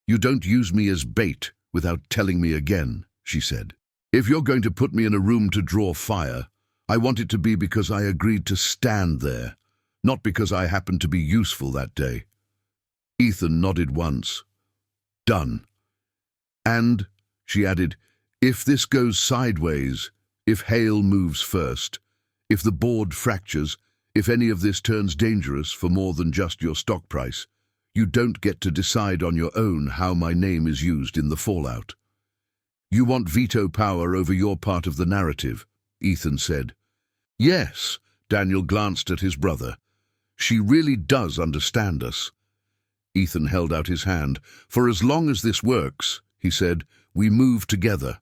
Speaker 1: "You don't use me as bait without telling me again," she said. "If you're going to put me in a room to draw fire, I want it to be because I agreed to stand there, not because I happened to be useful that day." Ethan nodded once. "Done. And," she added, "if this goes sideways, if Hale moves first, if the board fractures, if any of this turns dangerous for more than just your stock price, you don't get to decide on your own how my name is used in the fallout. You want veto power over your part of the narrative," Ethan said. "Yes," Daniel glanced at his brother. "She really does understand us." Ethan held out his hand. "For as long as this works," he said, "we move together."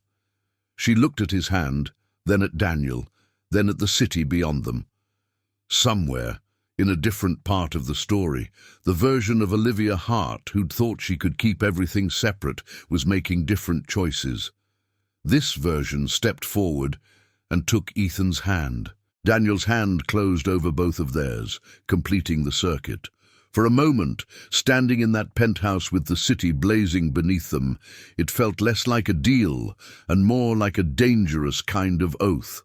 Speaker 1: She looked at his hand, then at Daniel, then at the city beyond them. Somewhere, in a different part of the story, the version of Olivia Hart who'd thought she could keep everything separate was making different choices. This version stepped forward and took Ethan's hand. Daniel's hand closed over both of theirs, completing the circuit. For a moment, standing in that penthouse with the city blazing beneath them, it felt less like a deal and more like a dangerous kind of oath.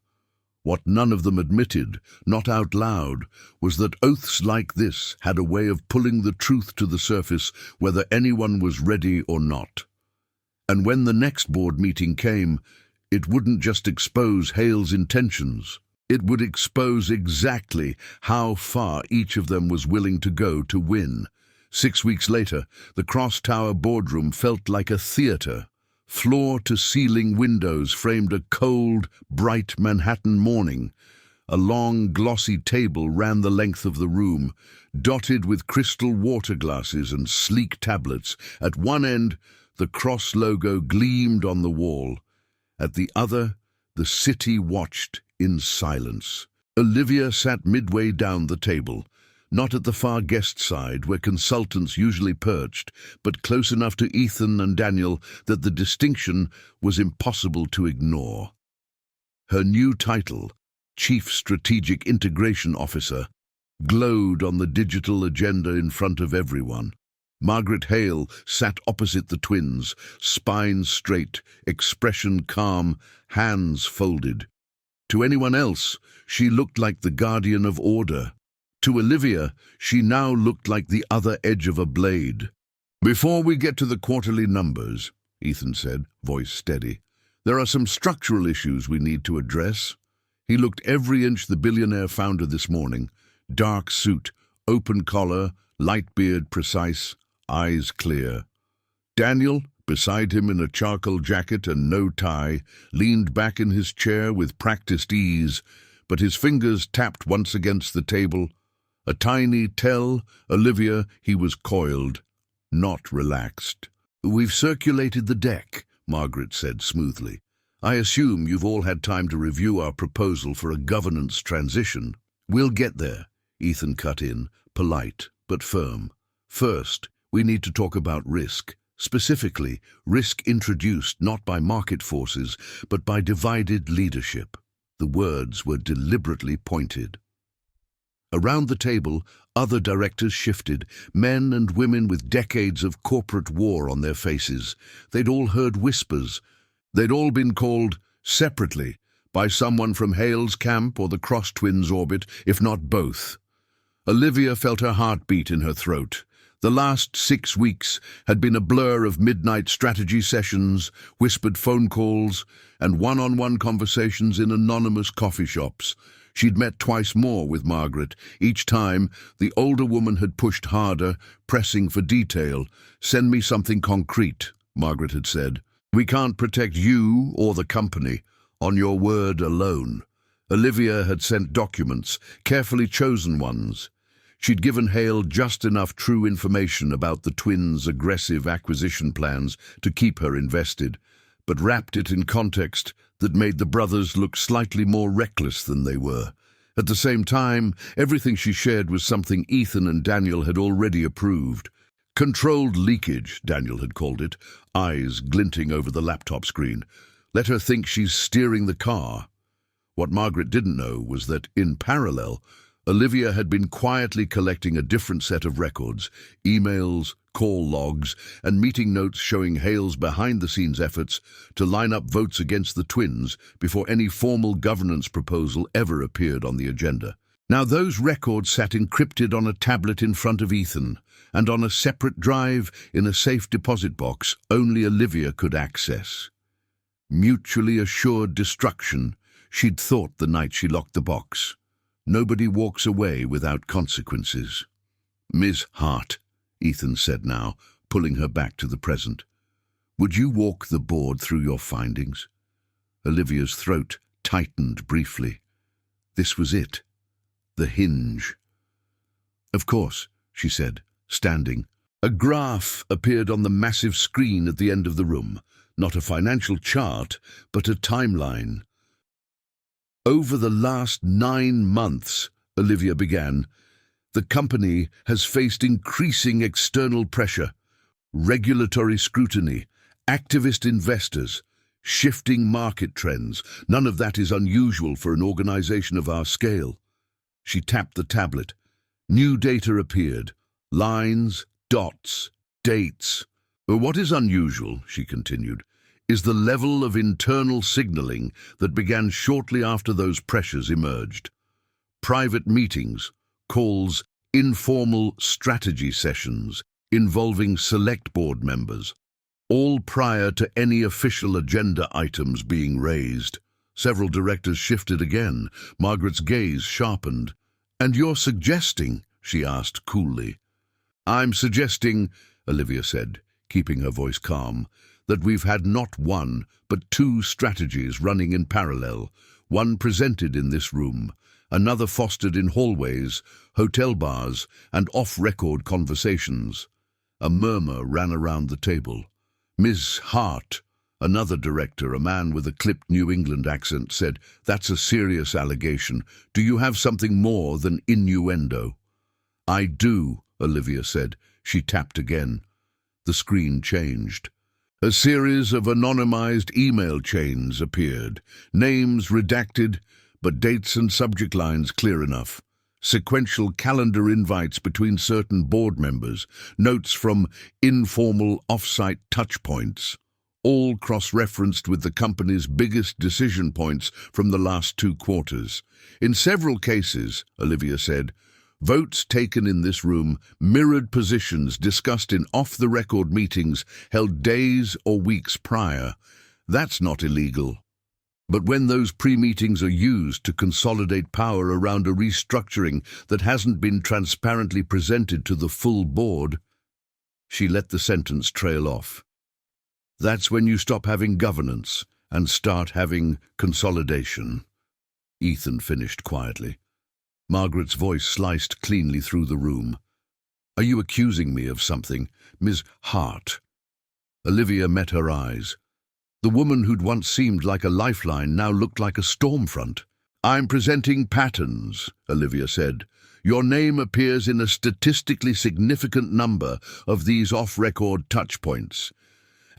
Speaker 1: What none of them admitted, not out loud, was that oaths like this had a way of pulling the truth to the surface whether anyone was ready or not. And when the next board meeting came, it wouldn't just expose Hale's intentions. It would expose exactly how far each of them was willing to go to win. 6 weeks later, the Cross-Tower boardroom felt like a theater. Floor-to-ceiling windows framed a cold, bright Manhattan morning. A long, glossy table ran the length of the room, dotted with crystal water glasses and sleek tablets. At one end, the cross logo gleamed on the wall. At the other, the city watched in silence. Olivia sat midway down the table, not at the far guest side where consultants usually perched, but close enough to Ethan and Daniel that the distinction was impossible to ignore. Her new title, Chief Strategic Integration Officer, glowed on the digital agenda in front of everyone. Margaret Hale sat opposite the twins, spine straight, expression calm, hands folded. To anyone else, she looked like the guardian of order. To Olivia, she now looked like the other edge of a blade. "Before we get to the quarterly numbers," Ethan said, voice steady, "there are some structural issues we need to address." He looked every inch the billionaire founder this morning. Dark suit, open collar, light beard precise, eyes clear. Daniel, beside him in a charcoal jacket and no tie, leaned back in his chair with practiced ease, but his fingers tapped once against the table. A tiny tell, Olivia, he was coiled, not relaxed. "We've circulated the deck," Margaret said smoothly. "I assume you've all had time to review our proposal for a governance transition." "We'll get there," Ethan cut in, polite but firm. "First, we need to talk about risk. Specifically, risk introduced not by market forces, but by divided leadership." The words were deliberately pointed. Around the table, other directors shifted, men and women with decades of corporate war on their faces. They'd all heard whispers. They'd all been called separately by someone from Hale's camp or the Cross Twins orbit, if not both. Olivia felt her heartbeat in her throat. The last 6 weeks had been a blur of midnight strategy sessions, whispered phone calls, and one-on-one conversations in anonymous coffee shops. She'd met twice more with Margaret. Each time, the older woman had pushed harder, pressing for detail. "Send me something concrete," Margaret had said. "We can't protect you or the company on your word alone." Olivia had sent documents, carefully chosen ones. She'd given Hale just enough true information about the twins' aggressive acquisition plans to keep her invested, but wrapped it in context that made the brothers look slightly more reckless than they were. At the same time, everything she shared was something Ethan and Daniel had already approved. "Controlled leakage," Daniel had called it, eyes glinting over the laptop screen. "Let her think she's steering the car." What Margaret didn't know was that, in parallel, Olivia had been quietly collecting a different set of records, emails, call logs, and meeting notes showing Hale's behind-the-scenes efforts to line up votes against the twins before any formal governance proposal ever appeared on the agenda. Now those records sat encrypted on a tablet in front of Ethan, and on a separate drive in a safe deposit box only Olivia could access. Mutually assured destruction, she'd thought the night she locked the box. Nobody walks away without consequences. "Ms. Hart," Ethan said now, pulling her back to the present, "would you walk the board through your findings?" Olivia's throat tightened briefly. This was it. The hinge. "Of course," she said, standing. A graph appeared on the massive screen at the end of the room. Not a financial chart, but a timeline. "Over the last 9 months, Olivia began, the company has faced increasing external pressure, regulatory scrutiny, activist investors, shifting market trends. None of that is unusual for an organization of our scale." She tapped the tablet. New data appeared. Lines, dots, dates. "But what is unusual," she continued, "is the level of internal signaling that began shortly after those pressures emerged. Private meetings, calls, informal strategy sessions involving select board members, all prior to any official agenda items being raised." Several directors shifted again. Margaret's gaze sharpened. "And you're suggesting," she asked coolly. "I'm suggesting," Olivia said, keeping her voice calm, "that we've had not one, but 2 strategies running in parallel, one presented in this room, another fostered in hallways, hotel bars, and off-record conversations." A murmur ran around the table. "Ms. Hart," another director, a man with a clipped New England accent, said, "That's a serious allegation. Do you have something more than innuendo?" "I do," Olivia said. She tapped again. The screen changed. A series of anonymized email chains appeared, names redacted, but dates and subject lines clear enough. Sequential calendar invites between certain board members, notes from informal off-site touchpoints, all cross-referenced with the company's biggest decision points from the last 2 quarters. In several cases, Olivia said, votes taken in this room mirrored positions discussed in off-the-record meetings held days or weeks prior. That's not illegal. But when those pre-meetings are used to consolidate power around a restructuring that hasn't been transparently presented to the full board, she let the sentence trail off. That's when you stop having governance and start having consolidation. Ethan finished quietly. Margaret's voice sliced cleanly through the room. "Are you accusing me of something, Ms. Hart?" Olivia met her eyes. The woman who'd once seemed like a lifeline now looked like a storm front. "I'm presenting patterns," Olivia said. "Your name appears in a statistically significant number of these off-record touchpoints,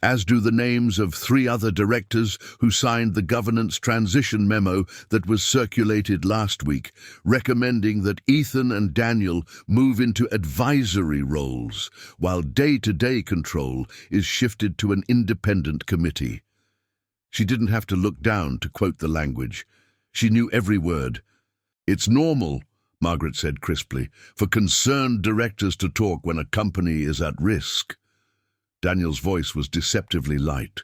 Speaker 1: as do the names of 3 other directors who signed the governance transition memo that was circulated last week, recommending that Ethan and Daniel move into advisory roles, while day-to-day control is shifted to an independent committee." She didn't have to look down to quote the language. She knew every word. "It's normal," Margaret said crisply, "for concerned directors to talk when a company is at risk." Daniel's voice was deceptively light.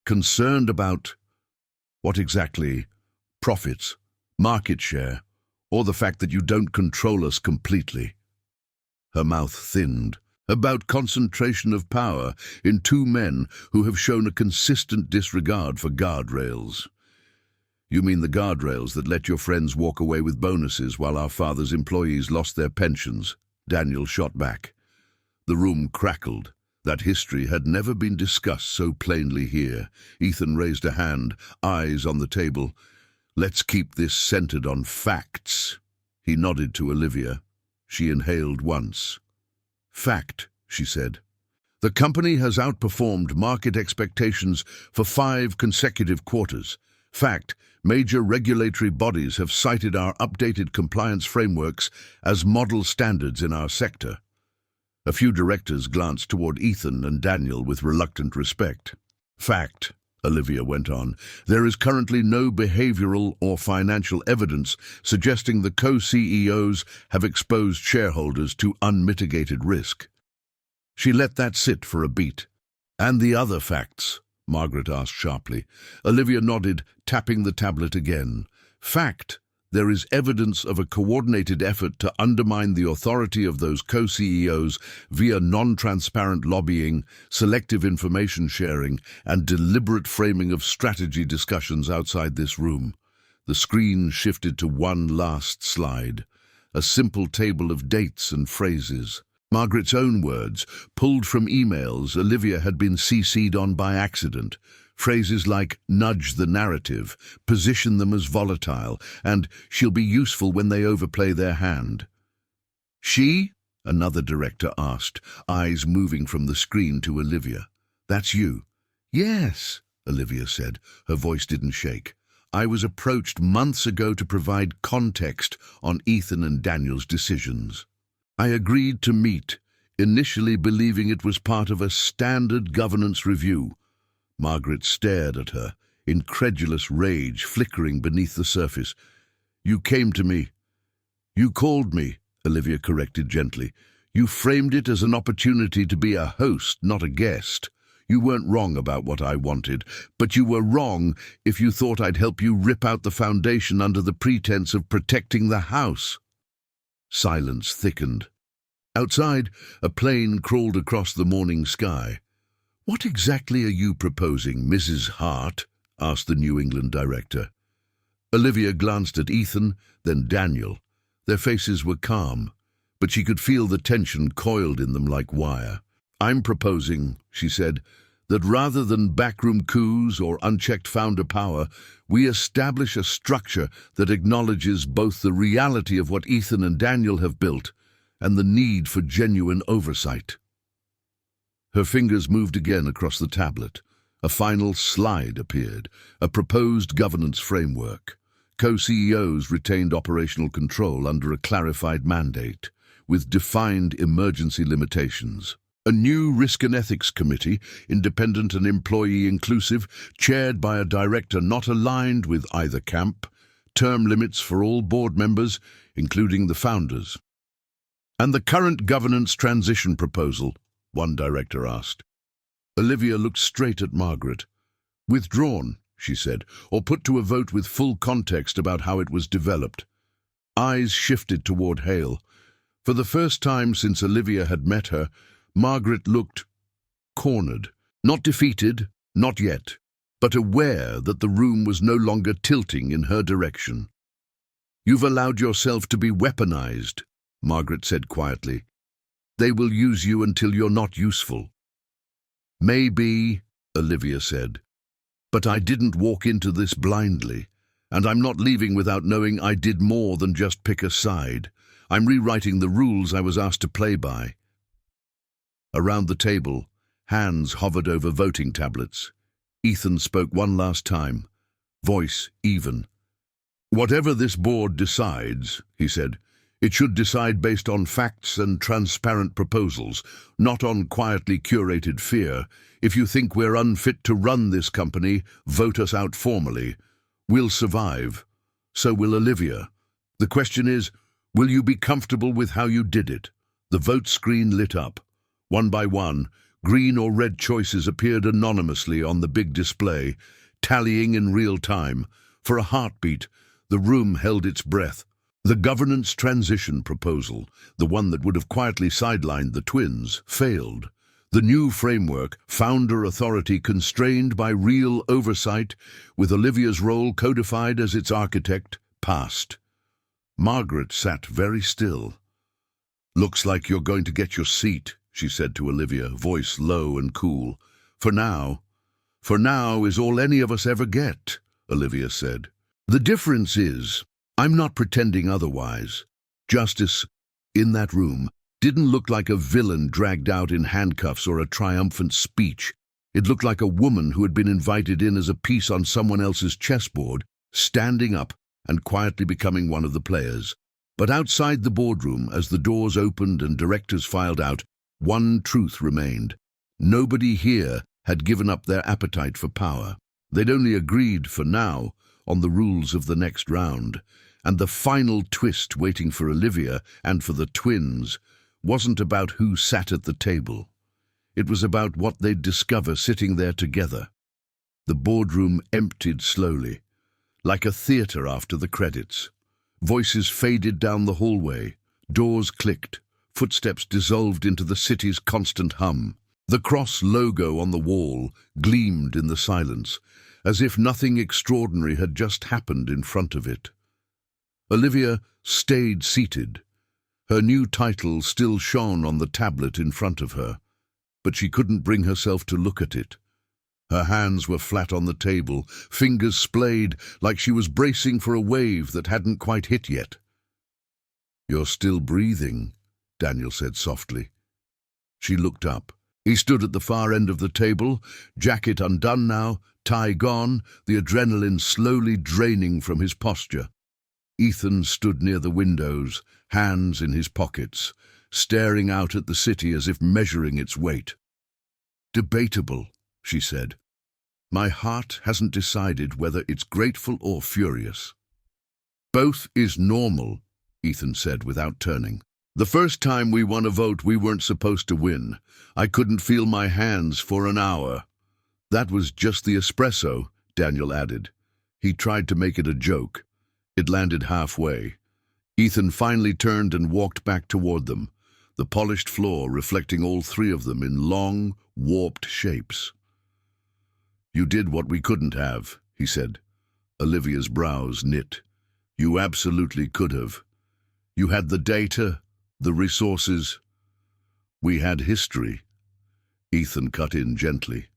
Speaker 1: "Concerned about what exactly? Profits, market share, or the fact that you don't control us completely?" Her mouth thinned. "About concentration of power in 2 men who have shown a consistent disregard for guardrails." "You mean the guardrails that let your friends walk away with bonuses while our father's employees lost their pensions?" Daniel shot back. The room crackled. That history had never been discussed so plainly here. Ethan raised a hand, eyes on the table. "Let's keep this centered on facts." He nodded to Olivia. She inhaled once. "Fact," she said. "The company has outperformed market expectations for 5 consecutive quarters. Fact, major regulatory bodies have cited our updated compliance frameworks as model standards in our sector." A few directors glanced toward Ethan and Daniel with reluctant respect. "Fact," Olivia went on, "there is currently no behavioral or financial evidence suggesting the co-CEOs have exposed shareholders to unmitigated risk." She let that sit for a beat. "And the other facts?" Margaret asked sharply. Olivia nodded, tapping the tablet again. "Fact, there is evidence of a coordinated effort to undermine the authority of those co-CEOs via non-transparent lobbying, selective information sharing, and deliberate framing of strategy discussions outside this room." The screen shifted to one last slide, a simple table of dates and phrases. Margaret's own words, pulled from emails Olivia had been CC'd on by accident. Phrases like "nudge the narrative," "position them as volatile," and "she'll be useful when they overplay their hand." "She?" another director asked, eyes moving from the screen to Olivia. "That's you?" "Yes," Olivia said. Her voice didn't shake. "I was approached months ago to provide context on Ethan and Daniel's decisions. I agreed to meet, initially believing it was part of a standard governance review." Margaret stared at her, incredulous rage flickering beneath the surface. "You came to me. You called me," Olivia corrected gently. "You framed it as an opportunity to be a host, not a guest. You weren't wrong about what I wanted, but you were wrong if you thought I'd help you rip out the foundation under the pretense of protecting the house." Silence thickened. Outside, a plane crawled across the morning sky. "What exactly are you proposing, Mrs. Hart?" asked the New England director. Olivia glanced at Ethan, then Daniel. Their faces were calm, but she could feel the tension coiled in them like wire. "I'm proposing," she said, "that rather than backroom coups or unchecked founder power, we establish a structure that acknowledges both the reality of what Ethan and Daniel have built and the need for genuine oversight." Her fingers moved again across the tablet. A final slide appeared, a proposed governance framework. Co-CEOs retained operational control under a clarified mandate, with defined emergency limitations. A new Risk and Ethics Committee, independent and employee-inclusive, chaired by a director not aligned with either camp. Term limits for all board members, including the founders. "And the current governance transition proposal?" one director asked. Olivia looked straight at Margaret. "Withdrawn," she said, "or put to a vote with full context about how it was developed." Eyes shifted toward Hale. For the first time since Olivia had met her, Margaret looked cornered. Not defeated, not yet, but aware that the room was no longer tilting in her direction. "You've allowed yourself to be weaponized," Margaret said quietly. "They will use you until you're not useful." "Maybe," Olivia said. But I didn't walk into this blindly, and I'm not leaving without knowing I did more than just pick a side. I'm rewriting the rules I was asked to play by. Around the table, hands hovered over voting tablets. Ethan spoke one last time, voice even. "Whatever this board decides," he said, "it should decide based on facts and transparent proposals, not on quietly curated fear. If you think we're unfit to run this company, vote us out formally. We'll survive. So will Olivia. The question is, will you be comfortable with how you did it?" The vote screen lit up. One by one, green or red choices appeared anonymously on the big display, tallying in real time. For a heartbeat, the room held its breath. The governance transition proposal, the one that would have quietly sidelined the twins, failed. The new framework, founder authority constrained by real oversight, with Olivia's role codified as its architect, passed. Margaret sat very still. "Looks like you're going to get your seat," she said to Olivia, voice low and cool. For now is all any of us ever get," Olivia said. "The difference is, I'm not pretending otherwise. Justice, in that room, didn't look like a villain dragged out in handcuffs or a triumphant speech. It looked like a woman who had been invited in as a piece on someone else's chessboard, standing up and quietly becoming one of the players. But outside the boardroom, as the doors opened and directors filed out, one truth remained. Nobody here had given up their appetite for power. They'd only agreed, for now, on the rules of the next round. And the final twist waiting for Olivia and for the twins wasn't about who sat at the table. It was about what they'd discover sitting there together. The boardroom emptied slowly, like a theater after the credits. Voices faded down the hallway, doors clicked, footsteps dissolved into the city's constant hum. The cross logo on the wall gleamed in the silence, as if nothing extraordinary had just happened in front of it. Olivia stayed seated. Her new title still shone on the tablet in front of her, but she couldn't bring herself to look at it. Her hands were flat on the table, fingers splayed like she was bracing for a wave that hadn't quite hit yet. "You're still breathing," Daniel said softly. She looked up. He stood at the far end of the table, jacket undone now, tie gone, the adrenaline slowly draining from his posture. Ethan stood near the windows, hands in his pockets, staring out at the city as if measuring its weight. "Debatable," she said. "My heart hasn't decided whether it's grateful or furious." "Both is normal," Ethan said without turning. "The first time we won a vote we weren't supposed to win. I couldn't feel my hands for an hour." "That was just the espresso," Daniel added. He tried to make it a joke. It landed halfway. Ethan finally turned and walked back toward them, the polished floor reflecting all three of them in long, warped shapes. "You did what we couldn't have," he said. Olivia's brows knit. "You absolutely could have. You had the data, the resources. We had history." Ethan cut in gently.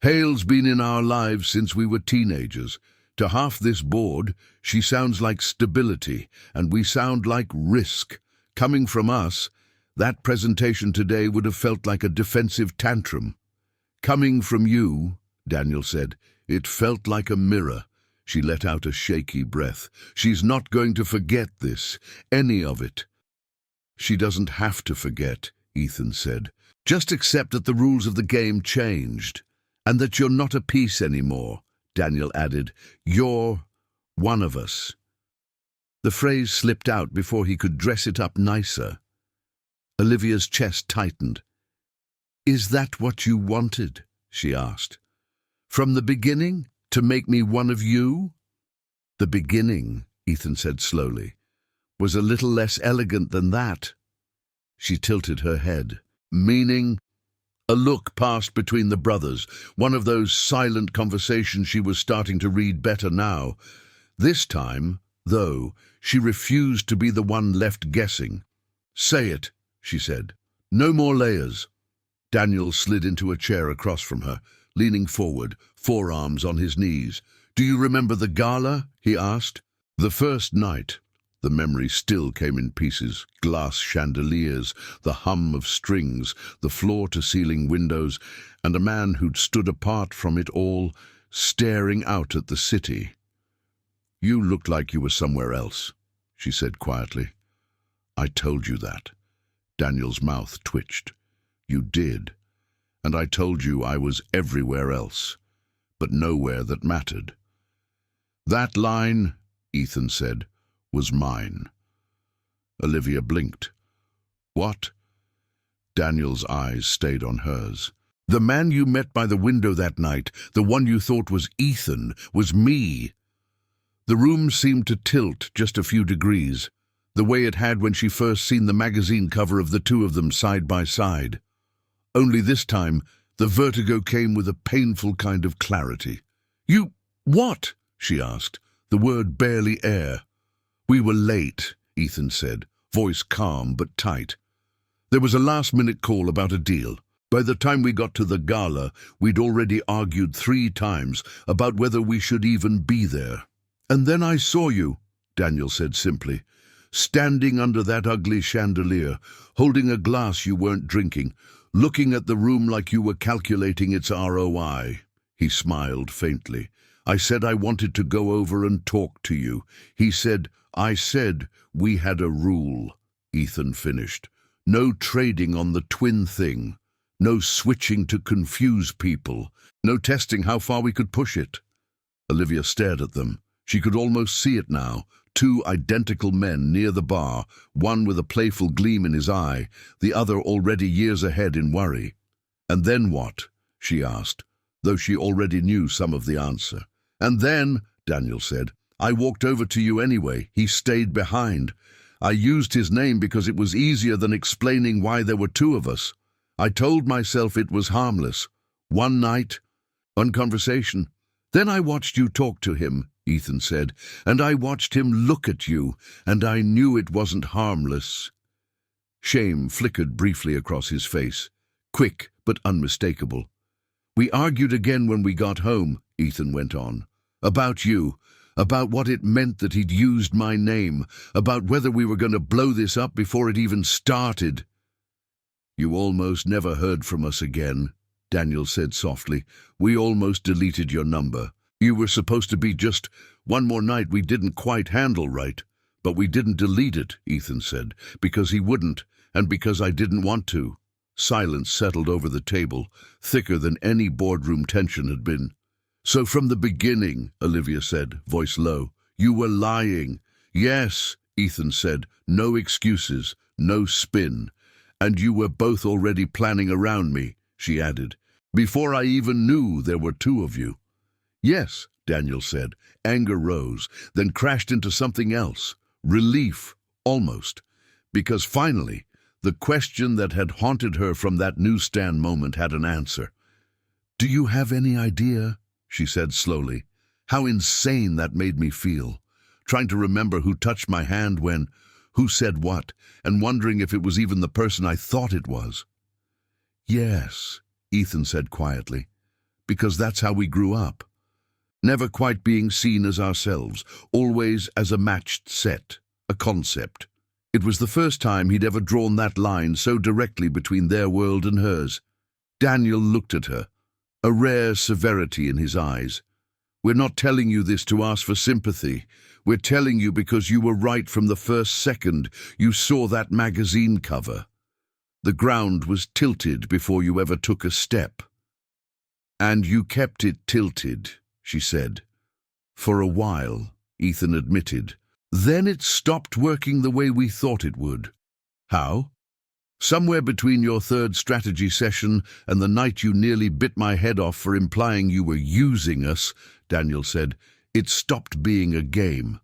Speaker 1: "Hale's been in our lives since we were teenagers. To half this board, she sounds like stability, and we sound like risk. Coming from us, that presentation today would have felt like a defensive tantrum. Coming from you," Daniel said, "it felt like a mirror." She let out a shaky breath. "She's not going to forget this, any of it." "She doesn't have to forget," Ethan said. "Just accept that the rules of the game changed, and that you're not a piece anymore," Daniel added. "You're one of us." The phrase slipped out before he could dress it up nicer. Olivia's chest tightened. "Is that what you wanted?" she asked. "From the beginning, to make me one of you?" "The beginning," Ethan said slowly, "was a little less elegant than that." She tilted her head. "Meaning?" A look passed between the brothers, one of those silent conversations she was starting to read better now. This time, though, she refused to be the one left guessing. "Say it," she said. "No more layers." Daniel slid into a chair across from her. leaning forward, forearms on his knees. "Do you remember the gala?" he asked. "The first night." The memory still came in pieces. Glass chandeliers, the hum of strings, the floor-to-ceiling windows, and a man who'd stood apart from it all, staring out at the city. "You looked like you were somewhere else," she said quietly. "I told you that." Daniel's mouth twitched. "You did. And I told you I was everywhere else, but nowhere that mattered." "That line," Ethan said, "was mine." Olivia blinked. "What?" Daniel's eyes stayed on hers. "The man you met by the window that night, the one you thought was Ethan, was me." The room seemed to tilt just a few degrees, the way it had when she first seen the magazine cover of the two of them side by side. Only this time, the vertigo came with a painful kind of clarity. "You... what?" she asked, the word barely air. "We were late," Ethan said, voice calm but tight. "There was a last-minute call about a deal. By the time we got to the gala, we'd already argued 3 times about whether we should even be there. And then I saw you," Daniel said simply, "standing under that ugly chandelier, holding a glass you weren't drinking, looking at the room like you were calculating its ROI. He smiled faintly. "I said I wanted to go over and talk to you. He said, I said we had a rule," Ethan finished. "No trading on the twin thing. No switching to confuse people. No testing how far we could push it." Olivia stared at them. She could almost see it now. 2 identical men near the bar, one with a playful gleam in his eye, the other already years ahead in worry. "And then what?" she asked, though she already knew some of the answer. "And then," Daniel said, "I walked over to you anyway. He stayed behind. I used his name because it was easier than explaining why there were 2 of us. I told myself it was harmless. One night, one conversation. Then I watched you talk to him," Ethan said, "and I watched him look at you, and I knew it wasn't harmless." Shame flickered briefly across his face, quick but unmistakable. "We argued again when we got home," Ethan went on. "About you, about what it meant that he'd used my name, about whether we were going to blow this up before it even started." "You almost never heard from us again," Daniel said softly. "We almost deleted your number. You were supposed to be just one more night we didn't quite handle right. But we didn't delete it," Ethan said, "because he wouldn't, and because I didn't want to." Silence settled over the table, thicker than any boardroom tension had been. "So from the beginning," Olivia said, voice low, "you were lying." "Yes," Ethan said, "no excuses, no spin. And you were both already planning around me," she added, "before I even knew there were 2 of you." "Yes," Daniel said. Anger rose, then crashed into something else. Relief, almost. Because finally, the question that had haunted her from that newsstand moment had an answer. "Do you have any idea," she said slowly, "how insane that made me feel? Trying to remember who touched my hand when, who said what, and wondering if it was even the person I thought it was." "Yes," Ethan said quietly, "because that's how we grew up. Never quite being seen as ourselves, always as a matched set, a concept. It was the first time he'd ever drawn that line so directly between their world and hers." Daniel looked at her, a rare severity in his eyes. "We're not telling you this to ask for sympathy. We're telling you because you were right from the first second you saw that magazine cover. The ground was tilted before you ever took a step. And you kept it tilted," she said. "For a while," Ethan admitted. "Then it stopped working the way we thought it would." "How?" "Somewhere between your 3rd strategy session and the night you nearly bit my head off for implying you were using us," Daniel said, "it stopped being a game."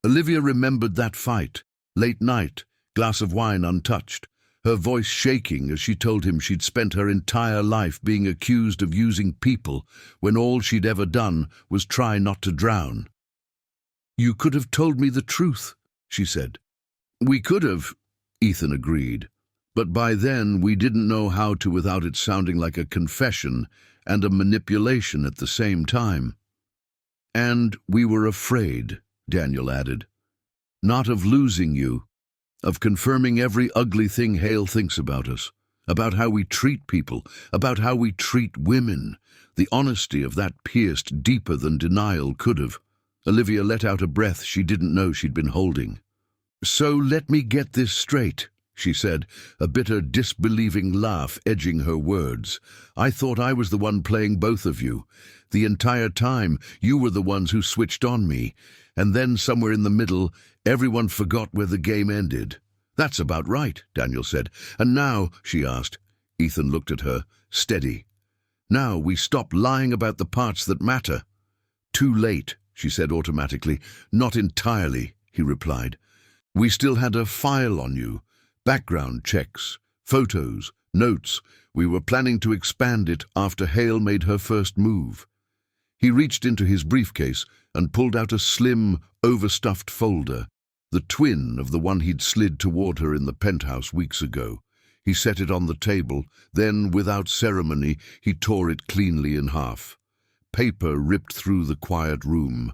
Speaker 1: Olivia remembered that fight. Late night, glass of wine untouched, her voice shaking as she told him she'd spent her entire life being accused of using people when all she'd ever done was try not to drown. "You could have told me the truth," she said. "We could have," Ethan agreed. "But by then we didn't know how to without it sounding like a confession, and a manipulation at the same time. And we were afraid, Daniel added, not of losing you, of confirming every ugly thing Hale thinks about us, about how we treat people, about how we treat women. The honesty of that pierced deeper than denial could have. Olivia let out a breath she didn't know she'd been holding. "So let me get this straight," she said, a bitter, disbelieving laugh edging her words. "I thought I was the one playing both of you. The entire time, you were the ones who switched on me. And then somewhere in the middle, everyone forgot where the game ended." "That's about right," Daniel said. "And now," she asked. Ethan looked at her, steady. "Now we stop lying about the parts that matter." "Too late," she said automatically. "Not entirely," he replied. "We still had a file on you. Background checks, photos, notes. We were planning to expand it after Hale made her first move." He reached into his briefcase and pulled out a slim, overstuffed folder, the twin of the one he'd slid toward her in the penthouse weeks ago. He set it on the table, then, without ceremony, he tore it cleanly in half. Paper ripped through the quiet room,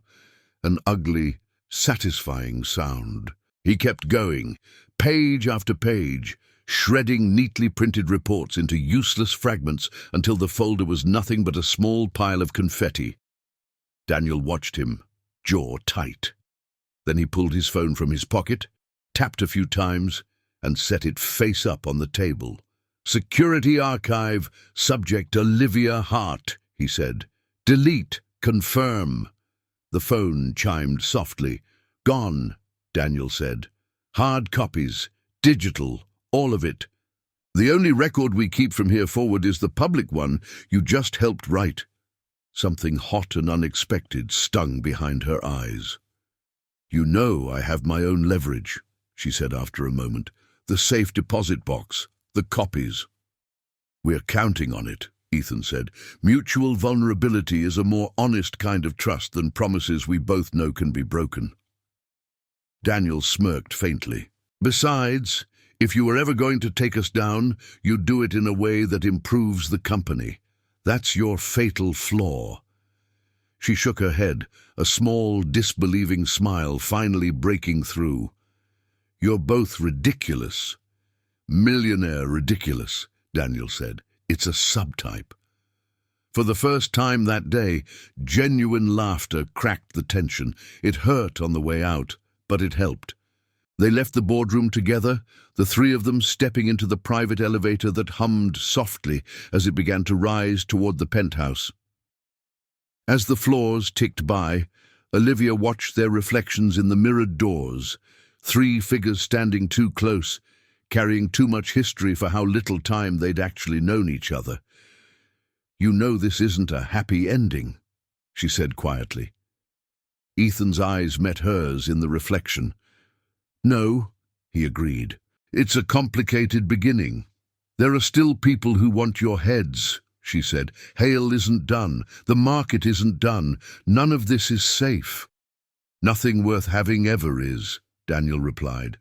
Speaker 1: an ugly, satisfying sound. He kept going, page after page, shredding neatly printed reports into useless fragments until the folder was nothing but a small pile of confetti. Daniel watched him, jaw tight. Then he pulled his phone from his pocket, tapped a few times, and set it face up on the table. "Security Archive, subject Olivia Hart," he said. "Delete, confirm." The phone chimed softly. "Gone," Daniel said. "Hard copies, digital, all of it. The only record we keep from here forward is the public one you just helped write." Something hot and unexpected stung behind her eyes. "You know I have my own leverage," she said after a moment. "The safe deposit box, the copies." "We're counting on it," Ethan said. "Mutual vulnerability is a more honest kind of trust than promises we both know can be broken." Daniel smirked faintly. "Besides, if you were ever going to take us down, you'd do it in a way that improves the company. That's your fatal flaw." She shook her head, a small, disbelieving smile finally breaking through. "You're both ridiculous." "Millionaire ridiculous," Daniel said. "It's a subtype." For the first time that day, genuine laughter cracked the tension. It hurt on the way out, but it helped. They left the boardroom together, the three of them stepping into the private elevator that hummed softly as it began to rise toward the penthouse. As the floors ticked by, Olivia watched their reflections in the mirrored doors, three figures standing too close, carrying too much history for how little time they'd actually known each other. "You know this isn't a happy ending," she said quietly. Ethan's eyes met hers in the reflection. "No," he agreed. "It's a complicated beginning. There are still people who want your heads," she said. "Hale isn't done. The market isn't done. None of this is safe." "Nothing worth having ever is," Daniel replied.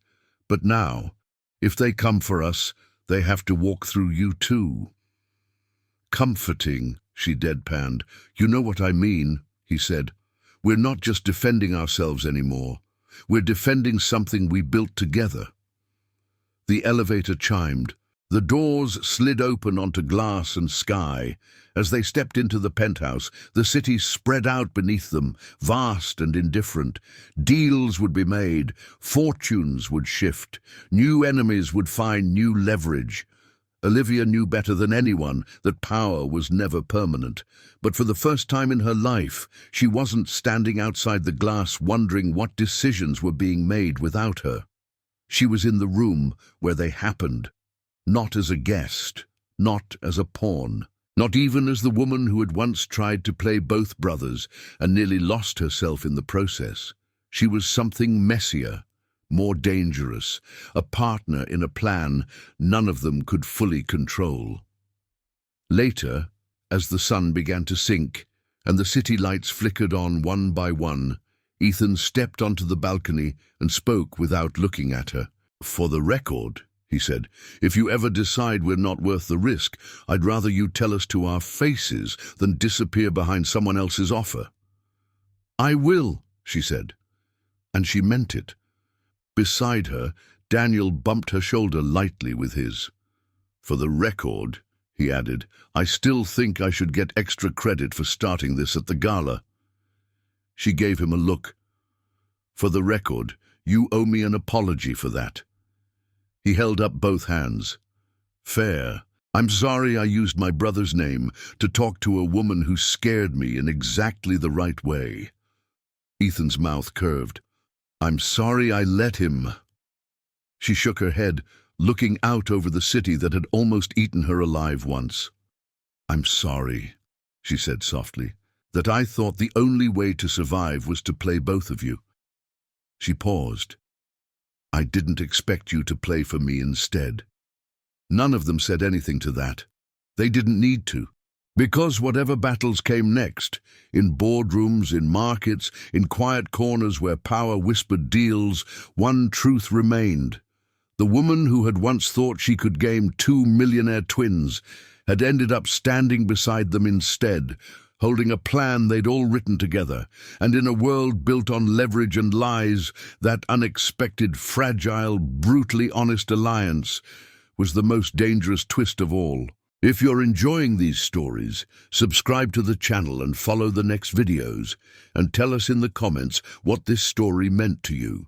Speaker 1: "But now, if they come for us, they have to walk through you too." "Comforting," she deadpanned. "You know what I mean," he said. "We're not just defending ourselves anymore. We're defending something we built together." The elevator chimed. The doors slid open onto glass and sky. As they stepped into the penthouse, the city spread out beneath them, vast and indifferent. Deals would be made, fortunes would shift, new enemies would find new leverage. Olivia knew better than anyone that power was never permanent, but for the first time in her life, she wasn't standing outside the glass wondering what decisions were being made without her. She was in the room where they happened, not as a guest, not as a pawn, not even as the woman who had once tried to play both brothers and nearly lost herself in the process. She was something messier, more dangerous, a partner in a plan none of them could fully control. Later, as the sun began to sink and the city lights flickered on one by one, Ethan stepped onto the balcony and spoke without looking at her. "For the record," he said. "If you ever decide we're not worth the risk, I'd rather you tell us to our faces than disappear behind someone else's offer." "I will," she said. And she meant it. Beside her, Daniel bumped her shoulder lightly with his. "For the record," he added, "I still think I should get extra credit for starting this at the gala." She gave him a look. "For the record, you owe me an apology for that." He held up both hands. "Fair. I'm sorry I used my brother's name to talk to a woman who scared me in exactly the right way." Ethan's mouth curved. "I'm sorry I let him." She shook her head, looking out over the city that had almost eaten her alive once. "I'm sorry," she said softly, "that I thought the only way to survive was to play both of you." She paused. "I didn't expect you to play for me instead." None of them said anything to that. They didn't need to. Because whatever battles came next, in boardrooms, in markets, in quiet corners where power whispered deals, one truth remained. The woman who had once thought she could game 2 millionaire twins had ended up standing beside them instead, holding a plan they'd all written together, and in a world built on leverage and lies, that unexpected, fragile, brutally honest alliance was the most dangerous twist of all. If you're enjoying these stories, subscribe to the channel and follow the next videos, and tell us in the comments what this story meant to you.